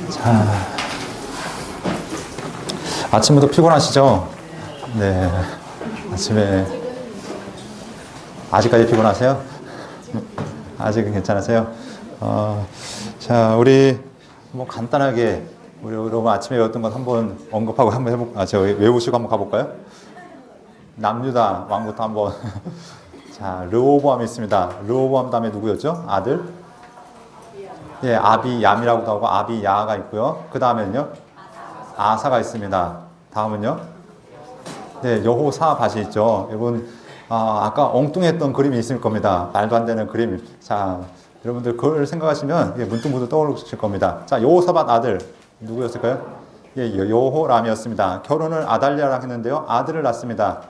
자, 아침부터 피곤하시죠? 네. 아침에, 아직까지 피곤하세요? 아직은 괜찮으세요? 자, 우리 뭐 간단하게, 우리 여러분 아침에 외웠던 것 한번 언급하고 한번 외우시고 한번 가볼까요? 남유다 왕부터 한번. 자, 르호보암이 있습니다. 르호보암 다음에 누구였죠? 아들? 예, 아비얌이라고도 하고 아비야가 있고요. 그 다음에는요? 아사가 있습니다. 다음은요? 네, 여호사밧이 있죠. 여러분, 아까 엉뚱했던 그림이 있을 겁니다. 말도 안 되는 그림. 자, 여러분들 그걸 생각하시면 문득문득 떠오르실 겁니다. 자, 여호사밧 아들 누구였을까요? 예, 여호람이었습니다. 결혼을 아달랴랑 했는데요. 아들을 낳습니다.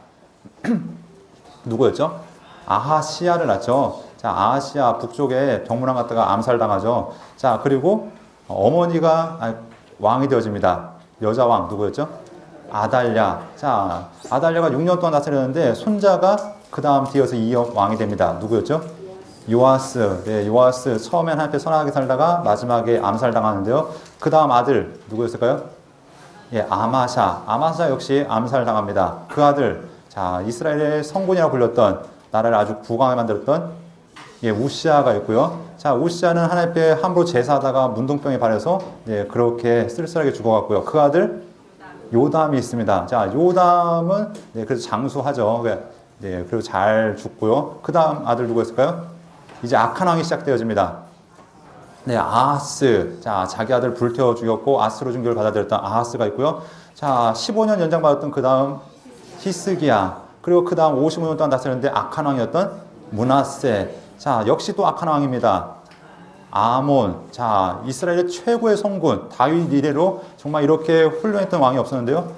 누구였죠? 아하시야를 낳죠. 자, 아하시야 북쪽에 병문안 갔다가 암살당하죠. 자, 그리고 어머니가 왕이 되어집니다. 여자 왕 누구였죠? 아달랴. 자, 아달랴가 6년 동안 다스렸는데 손자가 그 다음 뒤에서 왕이 됩니다. 누구였죠? 요아스. 네, 요아스 처음엔 한때 선하게 살다가 마지막에 암살당하는데요. 그 다음 아들 누구였을까요? 예, 아마샤. 아마샤 역시 암살당합니다. 그 아들, 자, 이스라엘의 성군이라고 불렸던, 나라를 아주 부강하게 만들었던 예, 우시아가 있고요. 자, 우시아는 하나님 앞에 함부로 제사하다가 문둥병에 발해서 예, 그렇게 쓸쓸하게 죽어갔고요. 그 아들 요담이 있습니다. 자, 요담은 네, 그래서 장수하죠. 네, 그리고 잘 죽고요. 그 다음 아들 누구였을까요? 이제 악한 왕이 시작되어집니다. 네, 아하스. 자, 자기 아들 불태워 죽였고 아스로 중교를 받아들였던 아하스가 있고요. 자, 15년 연장받았던 그 다음 히스기야. 그리고 그 다음 55년 동안 다스렸는데 악한 왕이었던 므낫세. 자, 역시 또 악한 왕입니다. 아몬. 자, 이스라엘의 최고의 성군 다윗 이래로 정말 이렇게 훌륭했던 왕이 없었는데요.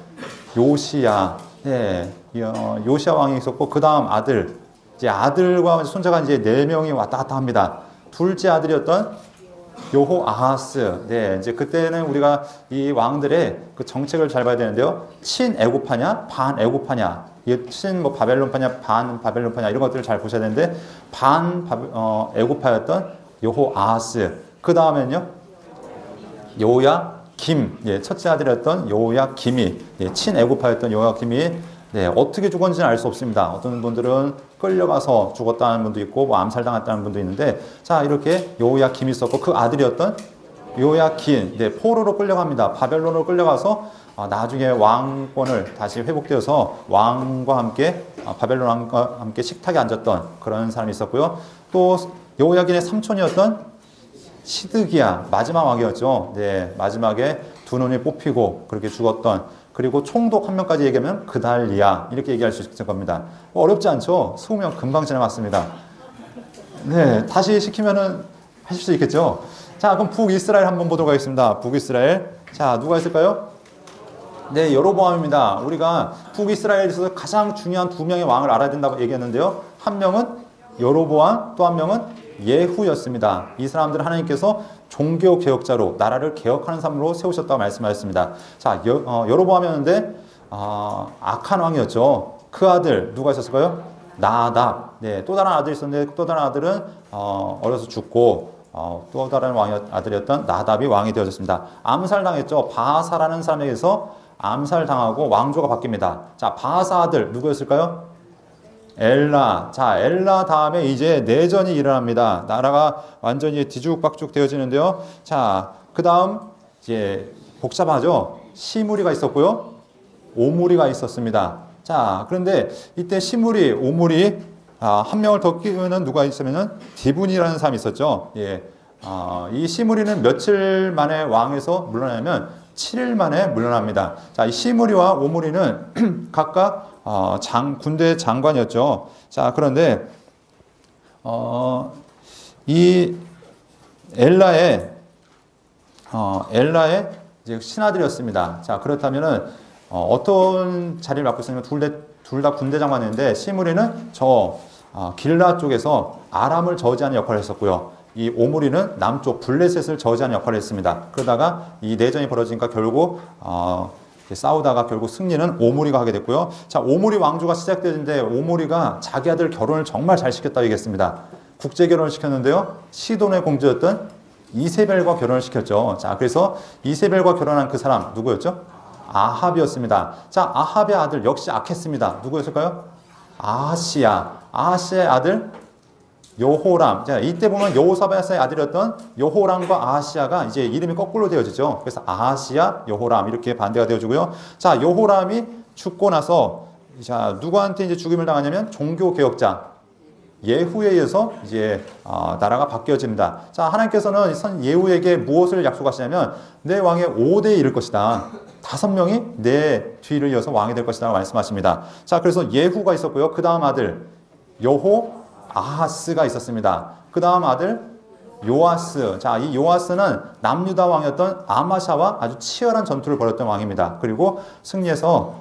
요시야. 네, 요시야 왕이 있었고 그 다음 아들. 이제 아들과 손자가 이제 4명이 왔다 갔다 합니다. 둘째 아들이었던 여호아하스. 네, 이제 그때는 우리가 이 왕들의 그 정책을 잘 봐야 되는데요. 친애굽파냐, 반애굽파냐. 친 바벨론파냐, 반 바벨론파냐 이런 것들을 잘 보셔야 되는데 애굽파였던 여호아하스. 그 다음에는요. 요야김. 예, 첫째 아들이었던 요야김이 예, 친애굽파였던 요야김이 네, 어떻게 죽었는지는 알 수 없습니다. 어떤 분들은 끌려가서 죽었다는 분도 있고 뭐 암살당했다는 분도 있는데 자, 이렇게 요야김이 있었고 그 아들이었던 요야킨 네, 포로로 끌려갑니다. 바벨론으로 끌려가서 나중에 왕권을 다시 회복되어서 왕과 함께 바벨론 왕과 함께 식탁에 앉았던 그런 사람이 있었고요. 또 요야긴의 삼촌이었던 시드기야 마지막 왕이었죠. 네, 마지막에 두 눈이 뽑히고 그렇게 죽었던 그리고 총독 한 명까지 얘기하면 그달리야 이렇게 얘기할 수 있을 겁니다. 어렵지 않죠? 20명 금방 지나갔습니다. 네, 다시 시키면은 하실 수 있겠죠? 자, 그럼 북이스라엘 한번 보도록 하겠습니다. 북이스라엘. 자, 누가 있을까요? 네, 여로보암입니다. 우리가 북이스라엘에 있어서 가장 중요한 2명의 왕을 알아야 된다고 얘기했는데요. 한 명은 여로보암, 또 한 명은 예후였습니다. 이 사람들은 하나님께서 종교 개혁자로 나라를 개혁하는 사람으로 세우셨다고 말씀하셨습니다. 자, 여로보암이었는데 악한 왕이었죠. 그 아들 누가 있었을까요? 나답. 네, 또 다른 아들이 있었는데 또 다른 아들은 어려서 죽고 또 다른 아들이었던 나답이 왕이 되어졌습니다. 암살당했죠. 바하사라는 사람에게서 암살당하고 왕조가 바뀝니다. 자, 바하사 아들 누구였을까요? 엘라. 자, 엘라 다음에 이제 내전이 일어납니다. 나라가 완전히 뒤죽박죽 되어지는데요. 자, 그 다음 이제 복잡하죠. 시무리가 있었고요. 오무리가 있었습니다. 자, 그런데 이때 시무리, 오무리 한 명을 더 끼우는 누가 있으면은 디분이라는 사람이 있었죠. 예. 이 시무리는 며칠 만에 왕에서 물러나면 7일 만에 물러납니다. 자, 이 시무리와 오무리는 각각 군대 장관이었죠. 자, 그런데 이 엘라의 이제 신하들이었습니다. 자, 그렇다면은 어떤 자리를 맡고 있으면 둘 다 군대 장관인데 시무리는 길라 쪽에서 아람을 저지하는 역할을 했었고요. 이 오므리는 남쪽 블레셋을 저지하는 역할을 했습니다. 그러다가 이 내전이 벌어지니까 결국 싸우다가 결국 승리는 오므리가 하게 됐고요. 자, 오므리 왕조가 시작되는데 오므리가 자기 아들 결혼을 정말 잘 시켰다고 얘기했습니다. 국제 결혼을 시켰는데요. 시돈의 공주였던 이세벨과 결혼을 시켰죠. 자, 그래서 이세벨과 결혼한 그 사람 누구였죠? 아합이었습니다. 자, 아합의 아들 역시 악했습니다. 누구였을까요? 아하시야. 아하시야의 아들 여호람. 자, 이때 보면 여호사밧의 아들이었던 여호람과 아하시야가 이제 이름이 거꾸로 되어지죠. 그래서 아하시야, 여호람 이렇게 반대가 되어지고요. 자, 여호람이 죽고 나서 자, 누구한테 이제 죽임을 당하냐면 종교 개혁자 예후에 의해서 이제 나라가 바뀌어집니다. 자, 하나님께서는 선 예후에게 무엇을 약속하시냐면 내 왕의 5대에 이를 것이다. 5명이 내 뒤를 이어서 왕이 될 것이다 말씀하십니다. 자, 그래서 예후가 있었고요. 그 다음 아들 여호 아하스가 있었습니다. 그 다음 아들 요아스. 자, 이 요아스는 남유다 왕이었던 아마샤와 아주 치열한 전투를 벌였던 왕입니다. 그리고 승리해서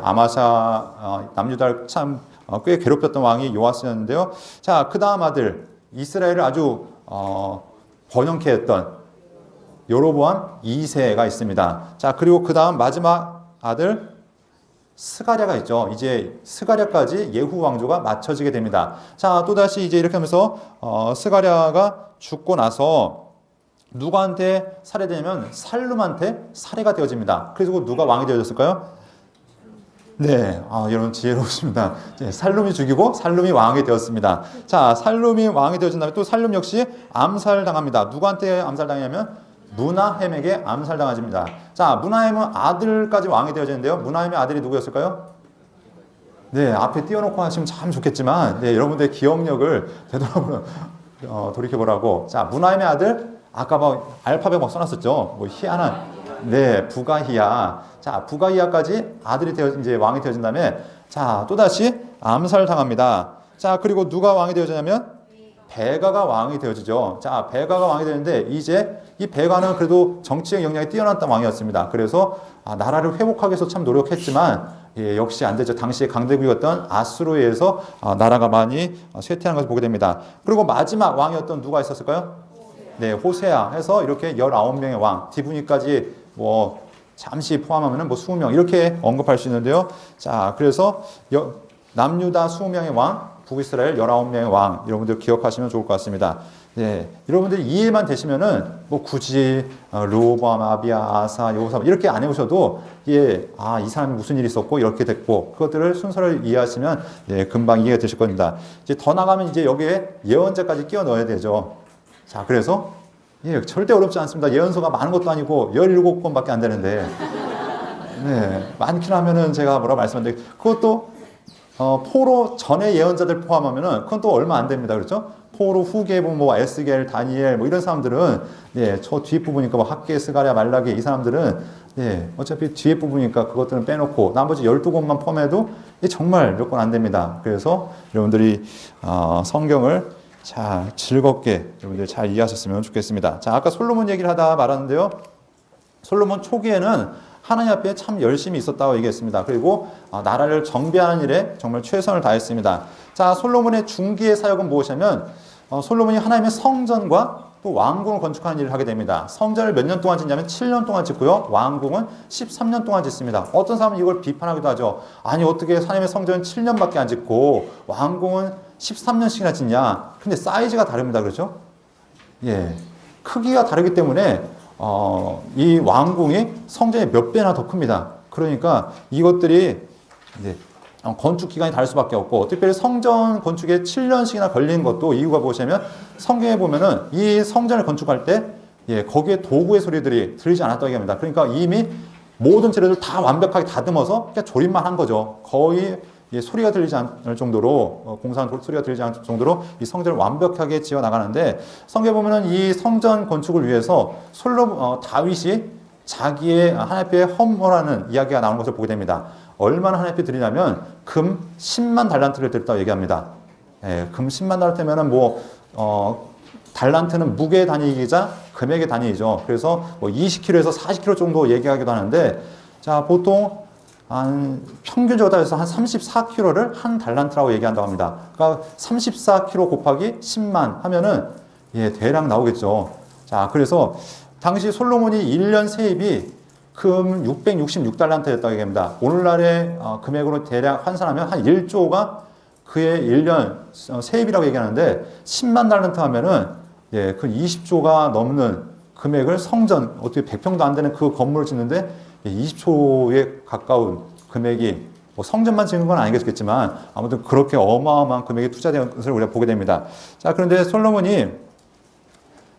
아마샤 남유다를 참 꽤 괴롭혔던 왕이 요아스였는데요. 자, 그 다음 아들 이스라엘을 아주 번영케 했던 여로보암 2세가 있습니다. 자, 그리고 그 다음 마지막 아들 스가랴가 있죠. 이제 스가랴까지 예후 왕조가 맞춰지게 됩니다. 자, 또다시 이제 이렇게 하면서 스가랴가 죽고 나서 누구한테 살해되냐면 살룸한테 살해가 되어집니다. 그래서 누가 왕이 되어졌을까요? 네, 여러분 지혜로우십니다. 살룸이 죽이고 살룸이 왕이 되었습니다. 자, 살룸이 왕이 되어진 다음에 또 살룸 역시 암살당합니다. 누구한테 암살당하냐면 무나헴에게 암살당하집니다. 자, 무나헴은 아들까지 왕이 되어지는데요. 무나헴의 아들이 누구였을까요? 네, 앞에 띄워놓고 하시면 참 좋겠지만, 네, 여러분들의 기억력을 돌이켜보라고. 자, 무나헴의 아들, 아까 막 알파벳 막 써놨었죠. 뭐 희한한, 네, 부가히야. 자, 부가히야까지 아들이 이제 왕이 되어진 다음에, 자, 또다시 암살당합니다. 자, 그리고 누가 왕이 되어지냐면, 베가가 왕이 되어지죠. 자, 베가가 왕이 되는데 이제 이 베가는 그래도 정치적 역량이 뛰어났던 왕이었습니다. 그래서 나라를 회복하기 위해서 참 노력했지만 역시 안 되죠. 당시에 강대국이었던 아수르에 의해서 나라가 많이 쇠퇴하는 것을 보게 됩니다. 그리고 마지막 왕이었던 누가 있었을까요? 네, 호세아 해서 이렇게 19명의 왕, 디브니까지 뭐 잠시 포함하면 뭐 20명 이렇게 언급할 수 있는데요. 자, 그래서 남유다 20명의 왕, 북이스라엘 19명의 왕, 여러분들 기억하시면 좋을 것 같습니다. 네, 여러분들 이해만 되시면은 뭐 굳이 르호보암, 아비야, 아사, 여호사밧 이렇게 안 해오셔도 이 사람이 무슨 일이 있었고 이렇게 됐고 그것들을 순서를 이해하시면 금방 이해가 되실 겁니다. 이제 더 나가면 이제 여기에 예언자까지 끼워 넣어야 되죠. 자, 그래서 절대 어렵지 않습니다. 예언서가 많은 것도 아니고 17권밖에 안 되는데 네, 많긴 하면은 제가 뭐라고 말씀드렸는데 그것도 포로 전의 예언자들 포함하면은 그건 또 얼마 안 됩니다. 그렇죠? 포로 후기에 보면 뭐 에스겔, 다니엘 뭐 이런 사람들은 저 뒷부분이니까 뭐 학개, 스가랴, 말라기 이 사람들은 어차피 뒤에 부분이니까 그것들은 빼놓고 나머지 12권만 포함해도 정말 몇 권 안 됩니다. 그래서 여러분들이 성경을 잘 즐겁게 여러분들 잘 이해하셨으면 좋겠습니다. 자, 아까 솔로몬 얘기를 하다 말았는데요. 솔로몬 초기에는 하나님 앞에 참 열심히 있었다고 얘기했습니다. 그리고 나라를 정비하는 일에 정말 최선을 다했습니다. 자, 솔로몬의 중기의 사역은 무엇이냐면 솔로몬이 하나님의 성전과 또 왕궁을 건축하는 일을 하게 됩니다. 성전을 몇 년 동안 짓냐면 7년 동안 짓고요. 왕궁은 13년 동안 짓습니다. 어떤 사람은 이걸 비판하기도 하죠. 아니 어떻게 하나님의 성전은 7년밖에 안 짓고 왕궁은 13년씩이나 짓냐. 근데 사이즈가 다릅니다. 그렇죠? 크기가 다르기 때문에 이 왕궁이 성전의 몇 배나 더 큽니다. 그러니까 이것들이 건축 기간이 다를 수밖에 없고 특별히 성전 건축에 7년씩이나 걸린 것도 이유가 무엇이냐면 성경에 보면은 이 성전을 건축할 때 거기에 도구의 소리들이 들리지 않았다고 얘기합니다. 그러니까 이미 모든 재료들 다 완벽하게 다듬어서 그냥 조립만 한 거죠. 거의 소리가 들리지 않을 정도로 공사한 소리가 들리지 않을 정도로 이 성전을 완벽하게 지어 나가는데 성경에 보면은 이 성전 건축을 위해서 다윗이 자기의 하나님 앞에 헌물하는 이야기가 나오는 것을 보게 됩니다. 얼마나 하나님 앞에 드리냐면 금 10만 달란트를 드렸다고 얘기합니다. 금 10만 달란트면은 달란트는 무게 단위이자 금액의 단위이죠. 그래서 20kg에서 40kg 정도 얘기하기도 하는데 자, 보통 평균적으로 해서 한 34kg를 한 달란트라고 얘기한다고 합니다. 그러니까 34kg 곱하기 10만 하면은 대략 나오겠죠. 자, 그래서 당시 솔로몬이 1년 세입이 금 666달란트였다고 얘기합니다. 오늘날의 금액으로 대략 환산하면 한 1조가 그의 1년 세입이라고 얘기하는데 10만 달란트 하면은 예, 그 20조가 넘는 금액을 성전, 어떻게 100평도 안 되는 그 건물을 짓는데 20조에 가까운 금액이 뭐 성전만 짓는 건 아니겠지만 아무튼 그렇게 어마어마한 금액이 투자된 것을 우리가 보게 됩니다. 자, 그런데 솔로몬이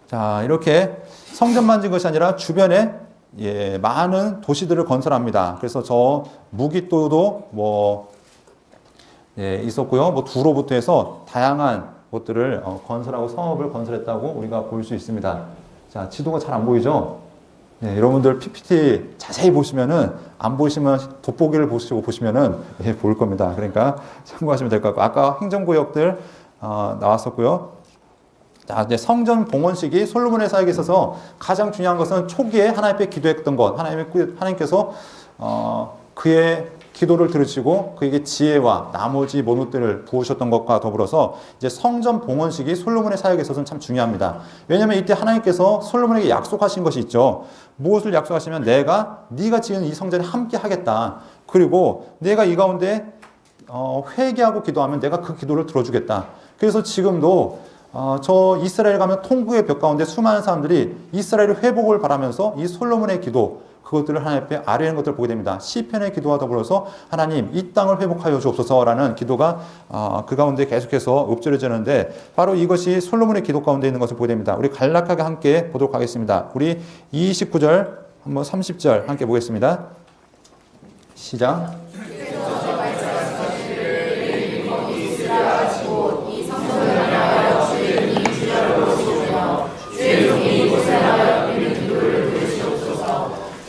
자, 이렇게 성전만 짓는 것이 아니라 주변에 예, 많은 도시들을 건설합니다. 그래서 저 무기토도 뭐 예, 있었고요. 뭐 두로부터 해서 다양한 것들을 건설하고 성읍을 건설했다고 우리가 볼 수 있습니다. 자, 지도가 잘 안 보이죠? 예, 여러분들 PPT 자세히 보시면은 안 보시면 돋보기를 보시면은 예, 보일 겁니다. 그러니까 참고하시면 될 것 같고 아까 행정구역들 나왔었고요. 자, 이제 성전 봉헌식이 솔로몬의 사역에 있어서 가장 중요한 것은 초기에 하나님 앞에 기도했던 것, 하나님께서 그의 기도를 들으시고 그에게 지혜와 나머지 모든 것들을 부으셨던 것과 더불어서 이제 성전 봉헌식이 솔로몬의 사역에 있어서는 참 중요합니다. 왜냐하면 이때 하나님께서 솔로몬에게 약속하신 것이 있죠. 무엇을 약속하시면 네가 지은 이 성전에 함께 하겠다. 그리고 내가 이 가운데 회개하고 기도하면 내가 그 기도를 들어주겠다. 그래서 지금도 저 이스라엘 가면 통곡의 벽 가운데 수많은 사람들이 이스라엘의 회복을 바라면서 이 솔로몬의 기도 그것들을 하나님 앞에 아뢰는 것들을 보게 됩니다. 시편의 기도와 더불어서 하나님 이 땅을 회복하여 주옵소서라는 기도가 그 가운데 계속해서 읊조려지는데 바로 이것이 솔로몬의 기도 가운데 있는 것을 보게 됩니다. 우리 간략하게 함께 보도록 하겠습니다. 우리 29절 한번 30절 함께 보겠습니다. 시작.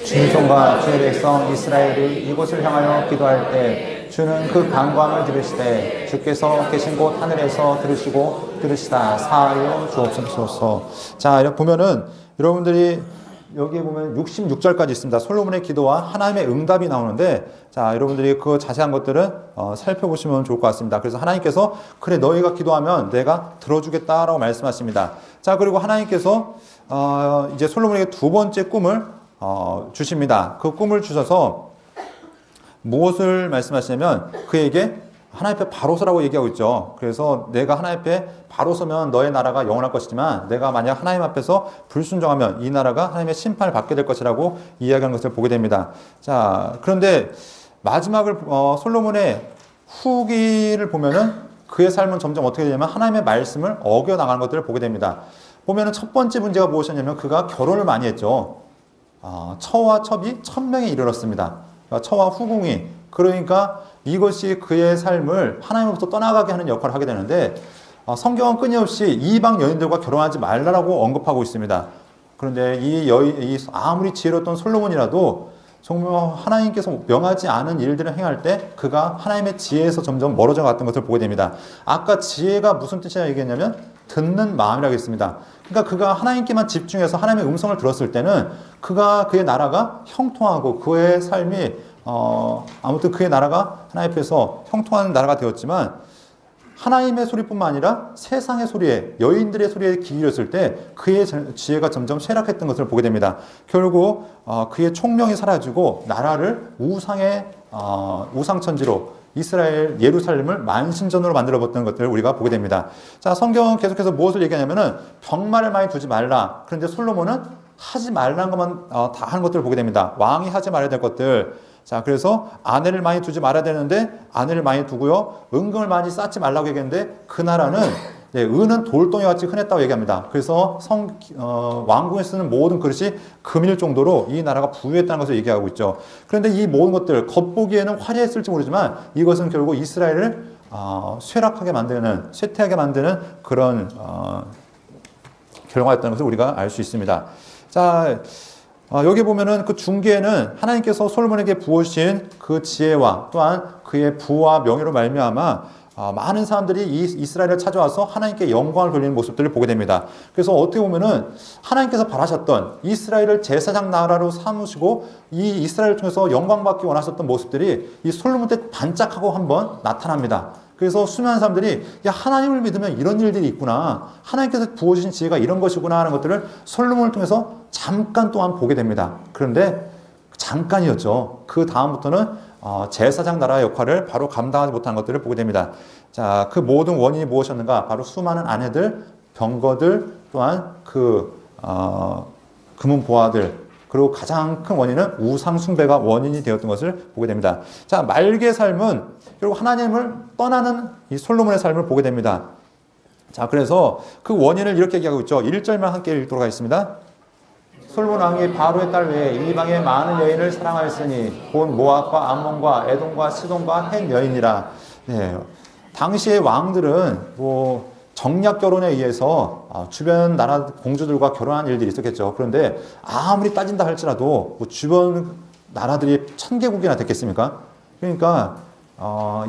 주의 종과 주의 백성 이스라엘이 이곳을 향하여 기도할 때 주는 그 간구함을 들으시되 주께서 계신 곳 하늘에서 들으시다 사하여 주옵소서. 자, 이렇게 보면은 여러분들이 여기에 보면 66절까지 있습니다. 솔로몬의 기도와 하나님의 응답이 나오는데 자, 여러분들이 그 자세한 것들은 살펴보시면 좋을 것 같습니다. 그래서 하나님께서 그래 너희가 기도하면 내가 들어주겠다라고 말씀하십니다. 자, 그리고 하나님께서 이제 솔로몬에게 두 번째 꿈을 주십니다. 그 꿈을 주셔서 무엇을 말씀하시냐면 그에게 하나님 앞에 바로 서라고 얘기하고 있죠. 그래서 내가 하나님 앞에 바로 서면 너의 나라가 영원할 것이지만 내가 만약 하나님 앞에서 불순종하면 이 나라가 하나님의 심판을 받게 될 것이라고 이야기하는 것을 보게 됩니다. 자, 그런데 마지막을 솔로몬의 후기를 보면은 그의 삶은 점점 어떻게 되냐면 하나님의 말씀을 어겨나가는 것들을 보게 됩니다. 보면은 첫 번째 문제가 무엇이냐면 그가 결혼을 많이 했죠. 처와 첩이 1000명에 이르렀습니다. 그러니까 처와 후궁이. 그러니까 이것이 그의 삶을 하나님으로부터 떠나가게 하는 역할을 하게 되는데 성경은 끊임없이 이방 여인들과 결혼하지 말라고 언급하고 있습니다. 그런데 이 아무리 지혜로웠던 솔로몬이라도 정말 하나님께서 명하지 않은 일들을 행할 때 그가 하나님의 지혜에서 점점 멀어져 갔던 것을 보게 됩니다. 아까 지혜가 무슨 뜻이냐 얘기했냐면 듣는 마음이라고 했습니다. 그러니까 그가 하나님께만 집중해서 하나님의 음성을 들었을 때는 그의 나라가 형통하고 그의 삶이 아무튼 그의 나라가 하나님 앞에서 형통하는 나라가 되었지만 하나님의 소리뿐만 아니라 세상의 소리에 여인들의 소리에 귀 기울였을 때 그의 지혜가 점점 쇠락했던 것을 보게 됩니다. 결국 그의 총명이 사라지고 나라를 우상천지로 이스라엘 예루살렘을 만신전으로 만들어봤던 것들을 우리가 보게 됩니다. 자, 성경은 계속해서 무엇을 얘기하냐면은 병마를 많이 두지 말라. 그런데 솔로몬은 하지 말라는 것만 다 하는 것들을 보게 됩니다. 왕이 하지 말아야 될 것들. 자, 그래서 아내를 많이 두지 말아야 되는데 아내를 많이 두고요. 은금을 많이 쌓지 말라고 얘기했는데 그 나라는 은은 돌덩이 같이 흔했다고 얘기합니다. 그래서 왕궁에 쓰는 모든 그릇이 금일 정도로 이 나라가 부유했다는 것을 얘기하고 있죠. 그런데 이 모든 것들 겉보기에는 화려했을지 모르지만 이것은 결국 이스라엘을 쇠퇴하게 만드는 그런 결과였다는 것을 우리가 알 수 있습니다. 자, 여기 보면은 그 중기에는 하나님께서 솔로몬에게 부으신 그 지혜와 또한 그의 부와 명예로 말미암아 많은 사람들이 이스라엘을 찾아와서 하나님께 영광을 돌리는 모습들을 보게 됩니다. 그래서 어떻게 보면은 하나님께서 바라셨던 이스라엘을 제사장 나라로 삼으시고 이 이스라엘을 통해서 영광받기 원하셨던 모습들이 이 솔로몬 때 반짝하고 한번 나타납니다. 그래서 수많은 사람들이 야, 하나님을 믿으면 이런 일들이 있구나. 하나님께서 부어주신 지혜가 이런 것이구나 하는 것들을 솔로몬을 통해서 잠깐 동안 보게 됩니다. 그런데 잠깐이었죠. 그 다음부터는 제사장 나라의 역할을 바로 감당하지 못한 것들을 보게 됩니다. 자, 그 모든 원인이 무엇이었는가? 바로 수많은 아내들, 병거들, 또한 금은 보화들, 그리고 가장 큰 원인은 우상 숭배가 원인이 되었던 것을 보게 됩니다. 자, 말기의 삶은 결국 하나님을 떠나는 이 솔로몬의 삶을 보게 됩니다. 자, 그래서 그 원인을 이렇게 얘기하고 있죠. 1절만 함께 읽도록 하겠습니다. 솔로몬 왕이 바로의 딸 외에 이방의 많은 여인을 사랑하였으니 곧 모압과 암몬과 에돔과 시돈과 헷 여인이라. 네, 당시의 왕들은 정략 결혼에 의해서 주변 나라 공주들과 결혼한 일들이 있었겠죠. 그런데 아무리 따진다 할지라도 주변 나라들이 1000개국이나 됐겠습니까? 그러니까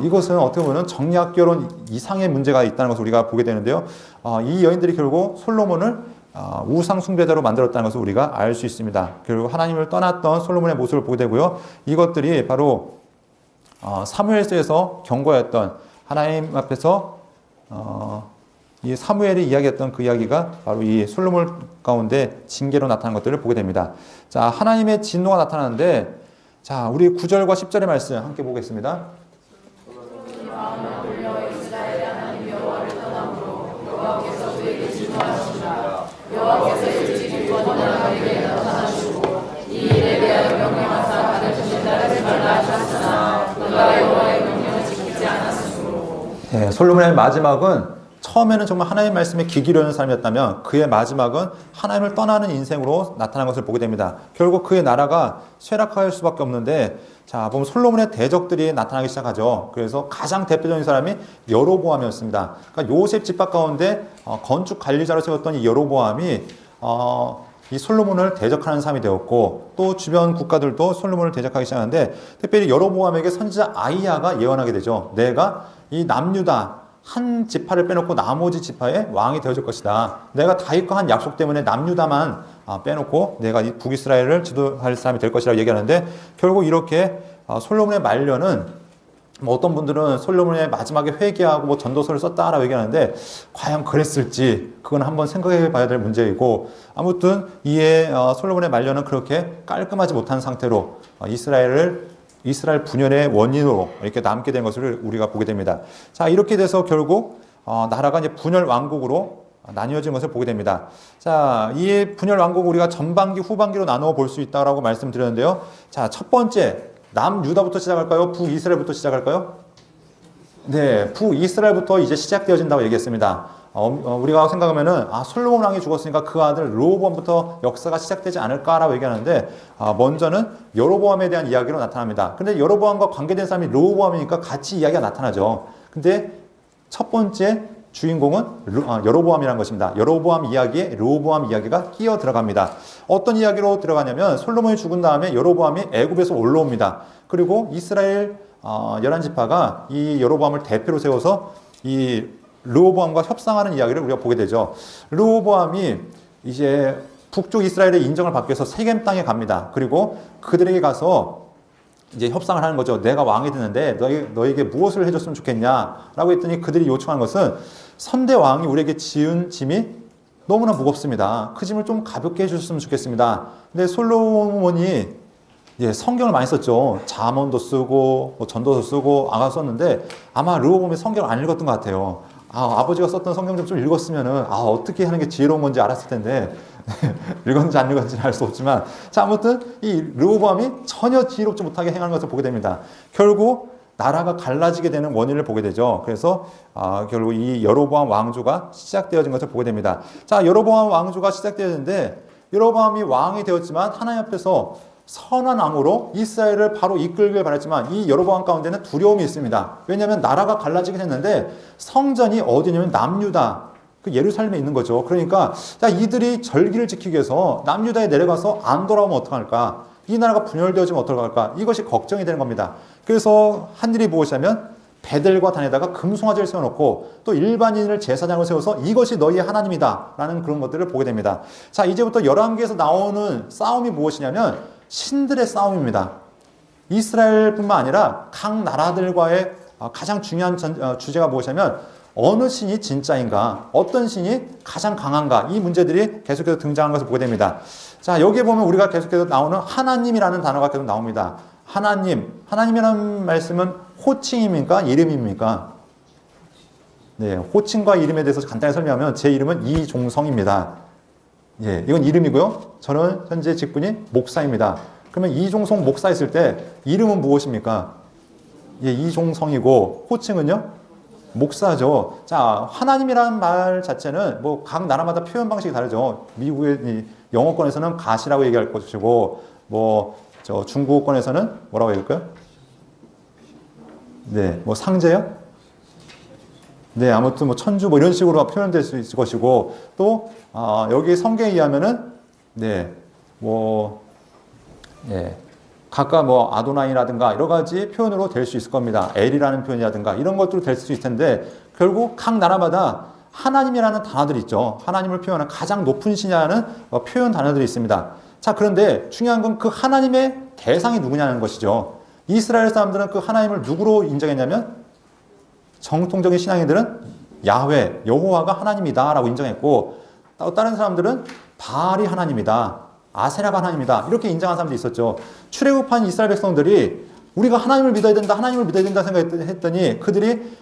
이것은 어떻게 보면 정략 결혼 이상의 문제가 있다는 것을 우리가 보게 되는데요. 이 여인들이 결국 솔로몬을 우상 숭배자로 만들었다는 것을 우리가 알 수 있습니다. 결국 하나님을 떠났던 솔로몬의 모습을 보게 되고요. 이것들이 바로 사무엘서에서 경고했던 하나님 앞에서 이 사무엘이 이야기했던 그 이야기가 바로 이 솔로몬 가운데 징계로 나타난 것들을 보게 됩니다. 자, 하나님의 진노가 나타나는데, 자, 우리 9절과 10절의 말씀 함께 보겠습니다. 네, 솔로몬의 마지막은 처음에는 정말 하나님의 말씀에 귀 기울이는 삶이었다면 그의 마지막은 하나님을 떠나는 인생으로 나타난 것을 보게 됩니다. 결국 그의 나라가 쇠락할 수밖에 없는데, 자, 보면 솔로몬의 대적들이 나타나기 시작하죠. 그래서 가장 대표적인 사람이 여로보암이었습니다. 그러니까 요셉 집합 가운데 건축 관리자로 세웠던 이 여로보암이 이 솔로몬을 대적하는 사람이 되었고, 또 주변 국가들도 솔로몬을 대적하기 시작하는데, 특별히 여로보암에게 선지자 아이야가 예언하게 되죠. 내가 이 남유다 한 지파를 빼놓고 나머지 지파의 왕이 되어줄 것이다. 내가 다윗과 한 약속 때문에 남유다만 빼놓고 내가 이 북이스라엘을 지도할 사람이 될 것이라고 얘기하는데, 결국 이렇게 솔로몬의 말년은 어떤 분들은 솔로몬의 마지막에 회개하고 전도서를 썼다라고 얘기하는데, 과연 그랬을지 그건 한번 생각해 봐야 될 문제이고, 아무튼 이에 솔로몬의 말년은 그렇게 깔끔하지 못한 상태로 이스라엘 분열의 원인으로 이렇게 남게 된 것을 우리가 보게 됩니다. 자, 이렇게 돼서 결국 나라가 이제 분열 왕국으로 나뉘어진 것을 보게 됩니다. 자, 이 분열 왕국을 우리가 전반기, 후반기로 나누어 볼 수 있다라고 말씀드렸는데요. 자, 첫 번째, 남유다부터 시작할까요? 북이스라엘부터 시작할까요? 네, 북이스라엘부터 이제 시작되어진다고 얘기했습니다. 우리가 생각하면은 솔로몬 왕이 죽었으니까 그 아들 르호보암부터 역사가 시작되지 않을까라고 얘기하는데, 먼저는 여로보암에 대한 이야기로 나타납니다. 근데 여로보암과 관계된 사람이 르호보암이니까 같이 이야기가 나타나죠. 근데 첫 번째 주인공은 여로보암이라는 것입니다. 여로보암 이야기에 르호보암 이야기가 끼어 들어갑니다. 어떤 이야기로 들어가냐면, 솔로몬이 죽은 다음에 여로보암이 애굽에서 올라옵니다. 그리고 이스라엘 11지파가 이 여로보암을 대표로 세워서 이 르호보암과 협상하는 이야기를 우리가 보게 되죠. 르호보암이 이제 북쪽 이스라엘의 인정을 받기 위해서 세겜 땅에 갑니다. 그리고 그들에게 가서 이제 협상을 하는 거죠. 내가 왕이 되는데 너에게 무엇을 해줬으면 좋겠냐라고 했더니, 그들이 요청한 것은 선대 왕이 우리에게 지은 짐이 너무나 무겁습니다. 그 짐을 좀 가볍게 해주셨으면 좋겠습니다. 근데 솔로몬이 성경을 많이 썼죠. 잠언도 쓰고 전도서 쓰고 썼는데, 아마 르호보암이 성경을 안 읽었던 것 같아요. 아버지가 썼던 성경 좀 읽었으면은 어떻게 하는 게 지혜로운 건지 알았을 텐데 읽었는지 안 읽었는지는 알 수 없지만, 자, 아무튼 이 르호보암이 전혀 지혜롭지 못하게 행하는 것을 보게 됩니다. 결국 나라가 갈라지게 되는 원인을 보게 되죠. 그래서 결국 이 여로보암 왕조가 시작되어진 것을 보게 됩니다. 자, 여로보암 왕조가 시작되었는데, 여로보암이 왕이 되었지만 하나님 앞에서 선한 왕으로 이스라엘을 바로 이끌길 바랬지만, 이 여로보암 가운데는 두려움이 있습니다. 왜냐하면 나라가 갈라지긴 했는데 성전이 어디냐면 남유다, 그 예루살렘에 있는 거죠. 그러니까 자, 이들이 절기를 지키기 위해서 남유다에 내려가서 안 돌아오면 어떡할까? 이 나라가 분열되어지면 어떡할까? 이것이 걱정이 되는 겁니다. 그래서 한 일이 무엇이냐면, 베델과 단에다가 금송아지를 세워놓고 또 일반인을 제사장을 세워서 이것이 너희의 하나님이다 라는 그런 것들을 보게 됩니다. 자, 이제부터 열왕기에서 나오는 싸움이 무엇이냐면 신들의 싸움입니다. 이스라엘뿐만 아니라 각 나라들과의 가장 중요한 주제가 무엇이냐면, 어느 신이 진짜인가, 어떤 신이 가장 강한가, 이 문제들이 계속해서 등장하는 것을 보게 됩니다. 자, 여기에 보면 우리가 계속해서 나오는 하나님이라는 단어가 계속 나옵니다. 하나님이라는 말씀은 호칭입니까? 이름입니까? 네, 호칭과 이름에 대해서 간단히 설명하면 제 이름은 이종성입니다. 예, 이건 이름이고요. 저는 현재 직분이 목사입니다. 그러면 이종성 목사 있을 때 이름은 무엇입니까? 예, 이종성이고 호칭은요? 목사죠. 자, 하나님이라는 말 자체는 뭐 각 나라마다 표현 방식이 다르죠. 미국의 영어권에서는 가시라고 얘기할 것이고, 뭐 저 중국어권에서는 뭐라고 얘기할까요? 네, 뭐 상제요? 네, 아무튼 뭐 천주 뭐 이런 식으로 표현될 수 있을 것이고, 또 여기 성경에 의하면은 네, 뭐 예, 각각 뭐 아도나이라든가 여러 가지 표현으로 될 수 있을 겁니다. 엘이라는 표현이라든가 이런 것들로 될 수 있을 텐데 결국 각 나라마다 하나님이라는 단어들이 있죠. 하나님을 표현하는 가장 높은 신이라는 표현 단어들이 있습니다. 자, 그런데 중요한 건 그 하나님의 대상이 누구냐는 것이죠. 이스라엘 사람들은 그 하나님을 누구로 인정했냐면 정통적인 신앙인들은 야훼, 여호와가 하나님이다 라고 인정했고, 다른 사람들은 바알이 하나님이다, 아세라가 하나님이다 이렇게 인정한 사람들이 있었죠. 출애굽한 이스라엘 백성들이 우리가 하나님을 믿어야 된다, 하나님을 믿어야 된다 생각했더니 그들이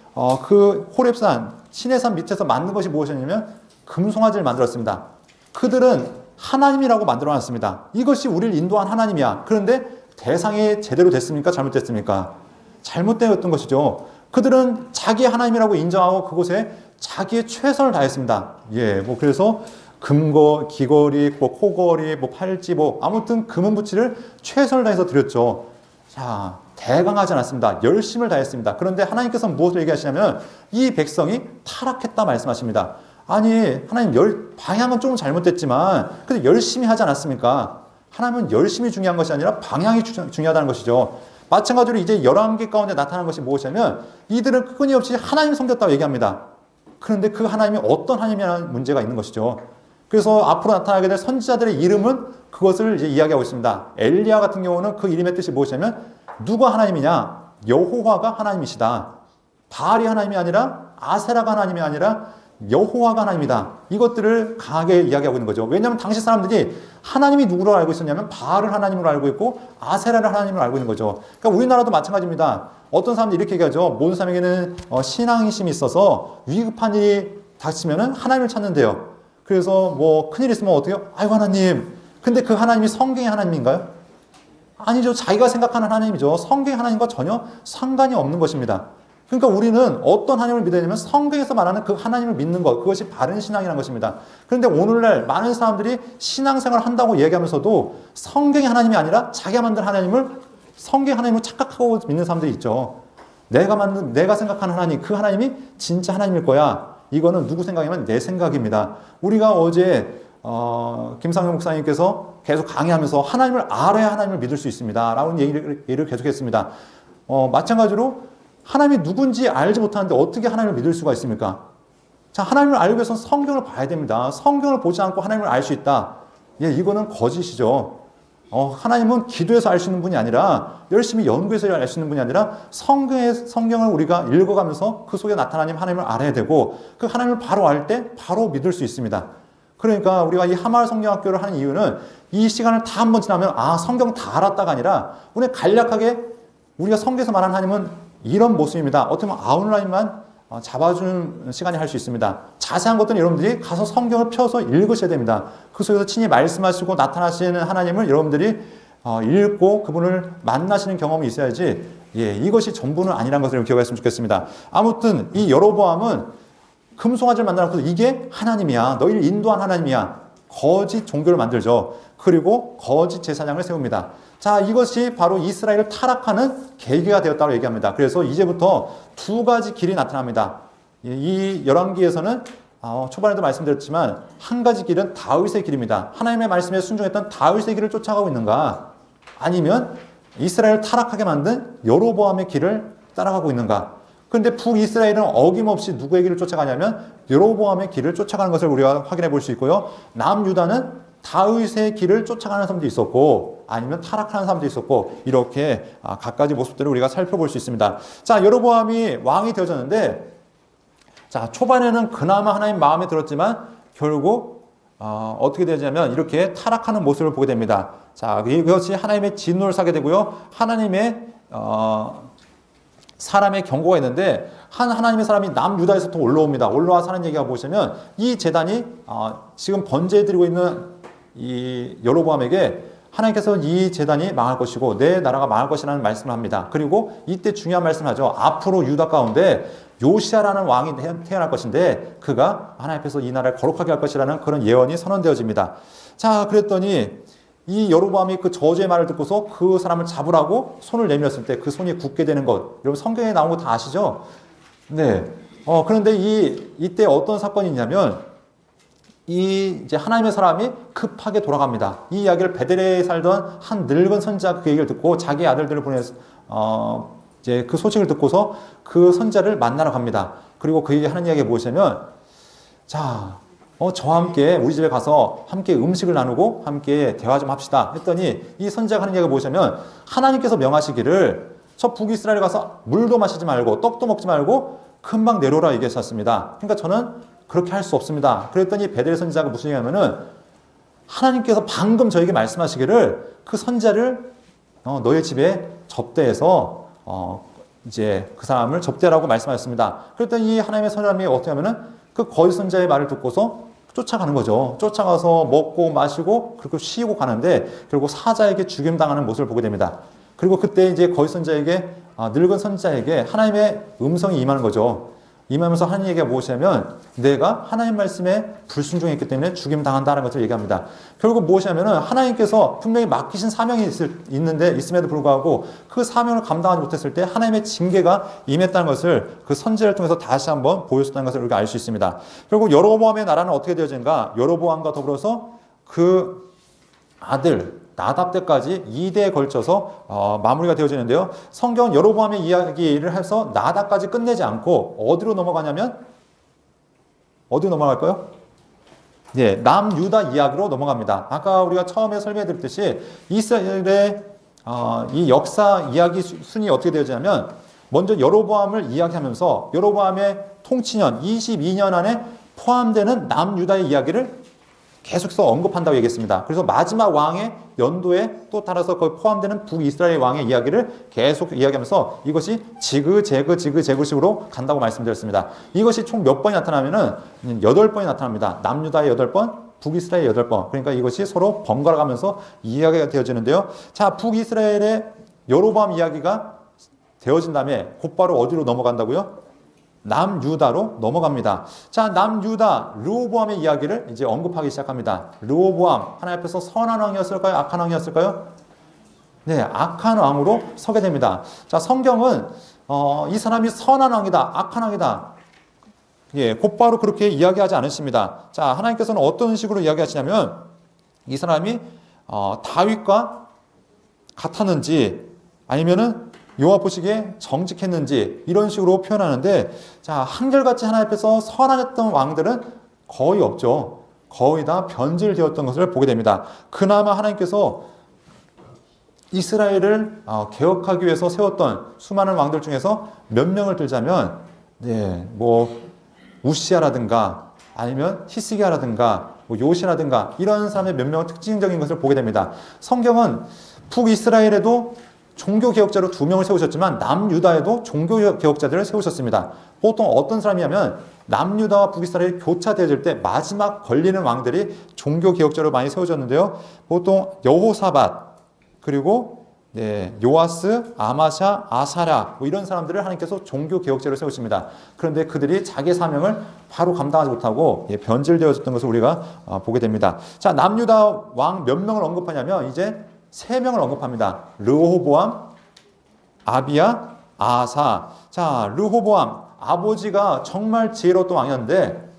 그 호렙산, 시내산 밑에서 만든 것이 무엇이냐면 금송아지를 만들었습니다. 그들은 하나님이라고 만들어놨습니다. 이것이 우리를 인도한 하나님이야. 그런데 대상이 제대로 됐습니까? 잘못됐습니까? 잘못되었던 것이죠. 그들은 자기 하나님이라고 인정하고 그곳에 자기의 최선을 다했습니다. 예, 뭐 그래서 금거, 귀걸이, 뭐 코걸이, 뭐 팔찌, 뭐 아무튼 금은부치를 최선을 다해서 드렸죠. 자, 대강하지 않았습니다. 열심을 다했습니다. 그런데 하나님께서는 무엇을 얘기하시냐면 이 백성이 타락했다 말씀하십니다. 아니, 하나님 방향은 조금 잘못됐지만 그래도 열심히 하지 않았습니까? 하나님은 열심이 중요한 것이 아니라 방향이 중요하다는 것이죠. 마찬가지로 이제 11개 가운데 나타난 것이 무엇이냐면 이들은 끊임없이 하나님 섬겼다고 얘기합니다. 그런데 그 하나님이 어떤 하나님이라는 문제가 있는 것이죠. 그래서 앞으로 나타나게 될 선지자들의 이름은 그것을 이제 이야기하고 있습니다. 엘리야 같은 경우는 그 이름의 뜻이 무엇이냐면 누가 하나님이냐? 여호와가 하나님이시다. 바알이 하나님이 아니라 아세라가 하나님이 아니라 여호와가 하나님이다. 이것들을 강하게 이야기하고 있는 거죠. 왜냐하면 당시 사람들이 하나님이 누구로 알고 있었냐면 바알을 하나님으로 알고 있고 아세라를 하나님으로 알고 있는 거죠. 그러니까 우리나라도 마찬가지입니다. 어떤 사람들이 이렇게 얘기하죠. 모든 사람에게는 신앙심이 있어서 위급한 일이 닥치면 하나님을 찾는데요. 그래서 뭐 큰일 있으면 어떻게 해요? 아이고 하나님. 근데 그 하나님이 성경의 하나님인가요? 아니죠. 자기가 생각하는 하나님이죠. 성경의 하나님과 전혀 상관이 없는 것입니다. 그러니까 우리는 어떤 하나님을 믿어야 되냐면 성경에서 말하는 그 하나님을 믿는 것, 그것이 바른 신앙이라는 것입니다. 그런데 오늘날 많은 사람들이 신앙생활을 한다고 얘기하면서도 성경의 하나님이 아니라 자기가 만든 하나님을 성경의 하나님을 착각하고 믿는 사람들이 있죠. 내가 생각하는 하나님, 그 하나님이 진짜 하나님일 거야. 이거는 누구 생각이면 내 생각입니다. 우리가 어제 김상현 목사님께서 계속 강의하면서 하나님을 알아야 하나님을 믿을 수 있습니다. 라는 얘기를 계속했습니다. 마찬가지로 하나님이 누군지 알지 못하는데 어떻게 하나님을 믿을 수가 있습니까? 자, 하나님을 알기 위해서는 성경을 봐야 됩니다. 성경을 보지 않고 하나님을 알 수 있다. 예, 이거는 거짓이죠. 하나님은 기도해서 알 수 있는 분이 아니라 열심히 연구해서 알 수 있는 분이 아니라 성경을 우리가 읽어가면서 그 속에 나타나는 하나님을 알아야 되고 그 하나님을 바로 알 때 바로 믿을 수 있습니다. 그러니까 우리가 이 하마을 성경학교를 하는 이유는 이 시간을 다 한번 지나면 성경 다 알았다가 아니라 우리 간략하게 우리가 성경에서 말하는 하나님은 이런 모습입니다. 어떻게 보면 아웃라인만 잡아주는 시간이 할 수 있습니다. 자세한 것들은 여러분들이 가서 성경을 펴서 읽으셔야 됩니다. 그 속에서 친히 말씀하시고 나타나시는 하나님을 여러분들이 읽고 그분을 만나시는 경험이 있어야지 이것이 전부는 아니라는 것을 기억했으면 좋겠습니다. 아무튼 이 여로보암은 금송아지를 만나놓고 이게 하나님이야. 너희를 인도한 하나님이야. 거짓 종교를 만들죠. 그리고 거짓 제사장을 세웁니다. 자, 이것이 바로 이스라엘을 타락하는 계기가 되었다고 얘기합니다. 그래서 이제부터 두 가지 길이 나타납니다. 이 열왕기에서는 초반에도 말씀드렸지만 한 가지 길은 다윗의 길입니다. 하나님의 말씀에 순종했던 다윗의 길을 쫓아가고 있는가? 아니면 이스라엘을 타락하게 만든 여로보암의 길을 따라가고 있는가? 그런데 북이스라엘은 어김없이 누구의 길을 쫓아가냐면 여로보암의 길을 쫓아가는 것을 우리가 확인해 볼 수 있고요. 남유다는 다윗의 길을 쫓아가는 사람도 있었고 아니면 타락하는 사람도 있었고 이렇게 각가지 모습들을 우리가 살펴볼 수 있습니다. 자, 여로보암이 왕이 되어졌는데 자, 초반에는 그나마 하나님 마음에 들었지만 결국 어떻게 되냐면 이렇게 타락하는 모습을 보게 됩니다. 자, 이것이 하나님의 진노를 사게 되고요. 하나님의 사람의 경고가 있는데 한 하나님의 사람이 남유다에서 또 올라옵니다. 올라와서 하는 얘기가 보시면 이 재단이 지금 번제해드리고 있는 이 여로보암에게 하나님께서 이 재단이 망할 것이고 내 나라가 망할 것이라는 말씀을 합니다. 그리고 이때 중요한 말씀을 하죠. 앞으로 유다 가운데 요시아라는 왕이 태어날 것인데 그가 하나님 앞에서 이 나라를 거룩하게 할 것이라는 그런 예언이 선언되어집니다. 자, 그랬더니 이 여로보암이 그 저주의 말을 듣고서 그 사람을 잡으라고 손을 내밀었을 때 그 손이 굳게 되는 것. 여러분 성경에 나온 거 다 아시죠? 네. 그런데 이때 어떤 사건이 있냐면 이제 하나님의 사람이 급하게 돌아갑니다. 이 이야기를 베들레헴에 살던 한 늙은 선지자가 그 얘기를 듣고 자기 아들들을 보내서 이제 그 소식을 듣고서 그 선지자를 만나러 갑니다. 그리고 그 얘기 하는 이야기가 무엇이냐면 자, 저와 함께 우리 집에 가서 함께 음식을 나누고 함께 대화 좀 합시다 했더니 이 선지자가 하는 이야기가 무엇이냐면 하나님께서 명하시기를 저 북이스라엘 가서 물도 마시지 말고 떡도 먹지 말고 금방 내려오라 얘기하셨습니다. 그러니까 저는 그렇게 할 수 없습니다. 그랬더니 베델 선지자가 무슨 얘기냐면은 하나님께서 방금 저에게 말씀하시기를 그 선지자를 너의 집에 접대해서 이제 그 사람을 접대라고 말씀하셨습니다. 그랬더니 이 하나님의 사람이 어떻게 하면은 그 거짓 선지자의 말을 듣고서 쫓아가는 거죠. 쫓아가서 먹고 마시고 그리고 쉬고 가는데 결국 사자에게 죽임당하는 모습을 보게 됩니다. 그리고 그때 이제 거짓 선지자에게 늙은 선지자에게 하나님의 음성이 임하는 거죠. 임하면서 하는 얘기가 무엇이냐면 내가 하나님 말씀에 불순종했기 때문에 죽임당한다는 것을 얘기합니다. 결국 무엇이냐면은 하나님께서 분명히 맡기신 사명이 있음에도 불구하고 그 사명을 감당하지 못했을 때 하나님의 징계가 임했다는 것을 그 선지자를 통해서 다시 한번 보여줬다는 것을 우리가 알 수 있습니다. 결국 여로보암의 나라는 어떻게 되어진가? 여로보암과 더불어서 그 아들 나답 때까지 2대에 걸쳐서 마무리가 되어지는데요. 성경은 여로보암의 이야기를 해서 나답까지 끝내지 않고 어디로 넘어가냐면 어디로 넘어갈까요? 예, 남유다 이야기로 넘어갑니다. 아까 우리가 처음에 설명해 드렸듯이 이스라엘의 이 역사 이야기 순위 어떻게 되어지냐면 먼저 여로보암을 이야기하면서 여로보암의 통치년 22년 안에 포함되는 남유다의 이야기를 계속해서 언급한다고 얘기했습니다. 그래서 마지막 왕의 연도에 또 따라서 거기 포함되는 북이스라엘 왕의 이야기를 계속 이야기하면서 이것이 지그재그식으로 간다고 말씀드렸습니다. 이것이 총 몇 번이 나타나면은 8번이 나타납니다. 남유다의 8번, 북이스라엘 8번. 그러니까 이것이 서로 번갈아 가면서 이야기가 되어지는데요. 자, 북이스라엘의 여로보암 이야기가 되어진 다음에 곧바로 어디로 넘어간다고요? 남유다로 넘어갑니다. 자, 남유다 르호보암의 이야기를 이제 언급하기 시작합니다. 르호보암 하나님 앞에서 선한 왕이었을까요? 악한 왕이었을까요? 네, 악한 왕으로 서게 됩니다. 자, 성경은 이 사람이 선한 왕이다, 악한 왕이다. 예, 곧바로 그렇게 이야기하지 않으십니다. 자, 하나님께서는 어떤 식으로 이야기하시냐면 이 사람이 다윗과 같았는지 아니면은 여호와 보시기에 정직했는지 이런 식으로 표현하는데 자, 한결같이 하나님 앞에서 선하였던 왕들은 거의 없죠. 거의 다 변질되었던 것을 보게 됩니다. 그나마 하나님께서 이스라엘을 개혁하기 위해서 세웠던 수많은 왕들 중에서 몇 명을 들자면 네, 뭐 우시아라든가 아니면 히스기야라든가 뭐 요시라든가 이런 사람의 몇 명의 특징적인 것을 보게 됩니다. 성경은 북이스라엘에도 종교개혁자로 2명을 세우셨지만 남유다에도 종교개혁자들을 세우셨습니다. 보통 어떤 사람이냐면 남유다와 북이스라엘이 교차되어질 때 마지막 걸리는 왕들이 종교개혁자로 많이 세워졌는데요. 보통 여호사밧 그리고 요아스, 아마샤, 아사랴 뭐 이런 사람들을 하나님께서 종교개혁자로 세우십니다. 그런데 그들이 자기 사명을 바로 감당하지 못하고 변질되어졌던 것을 우리가 보게 됩니다. 자, 남유다 왕 몇 명을 언급하냐면 이제 3명을 언급합니다. 르호보암, 아비야, 아사. 자, 르호보암 아버지가 정말 지혜로웠던 왕이었는데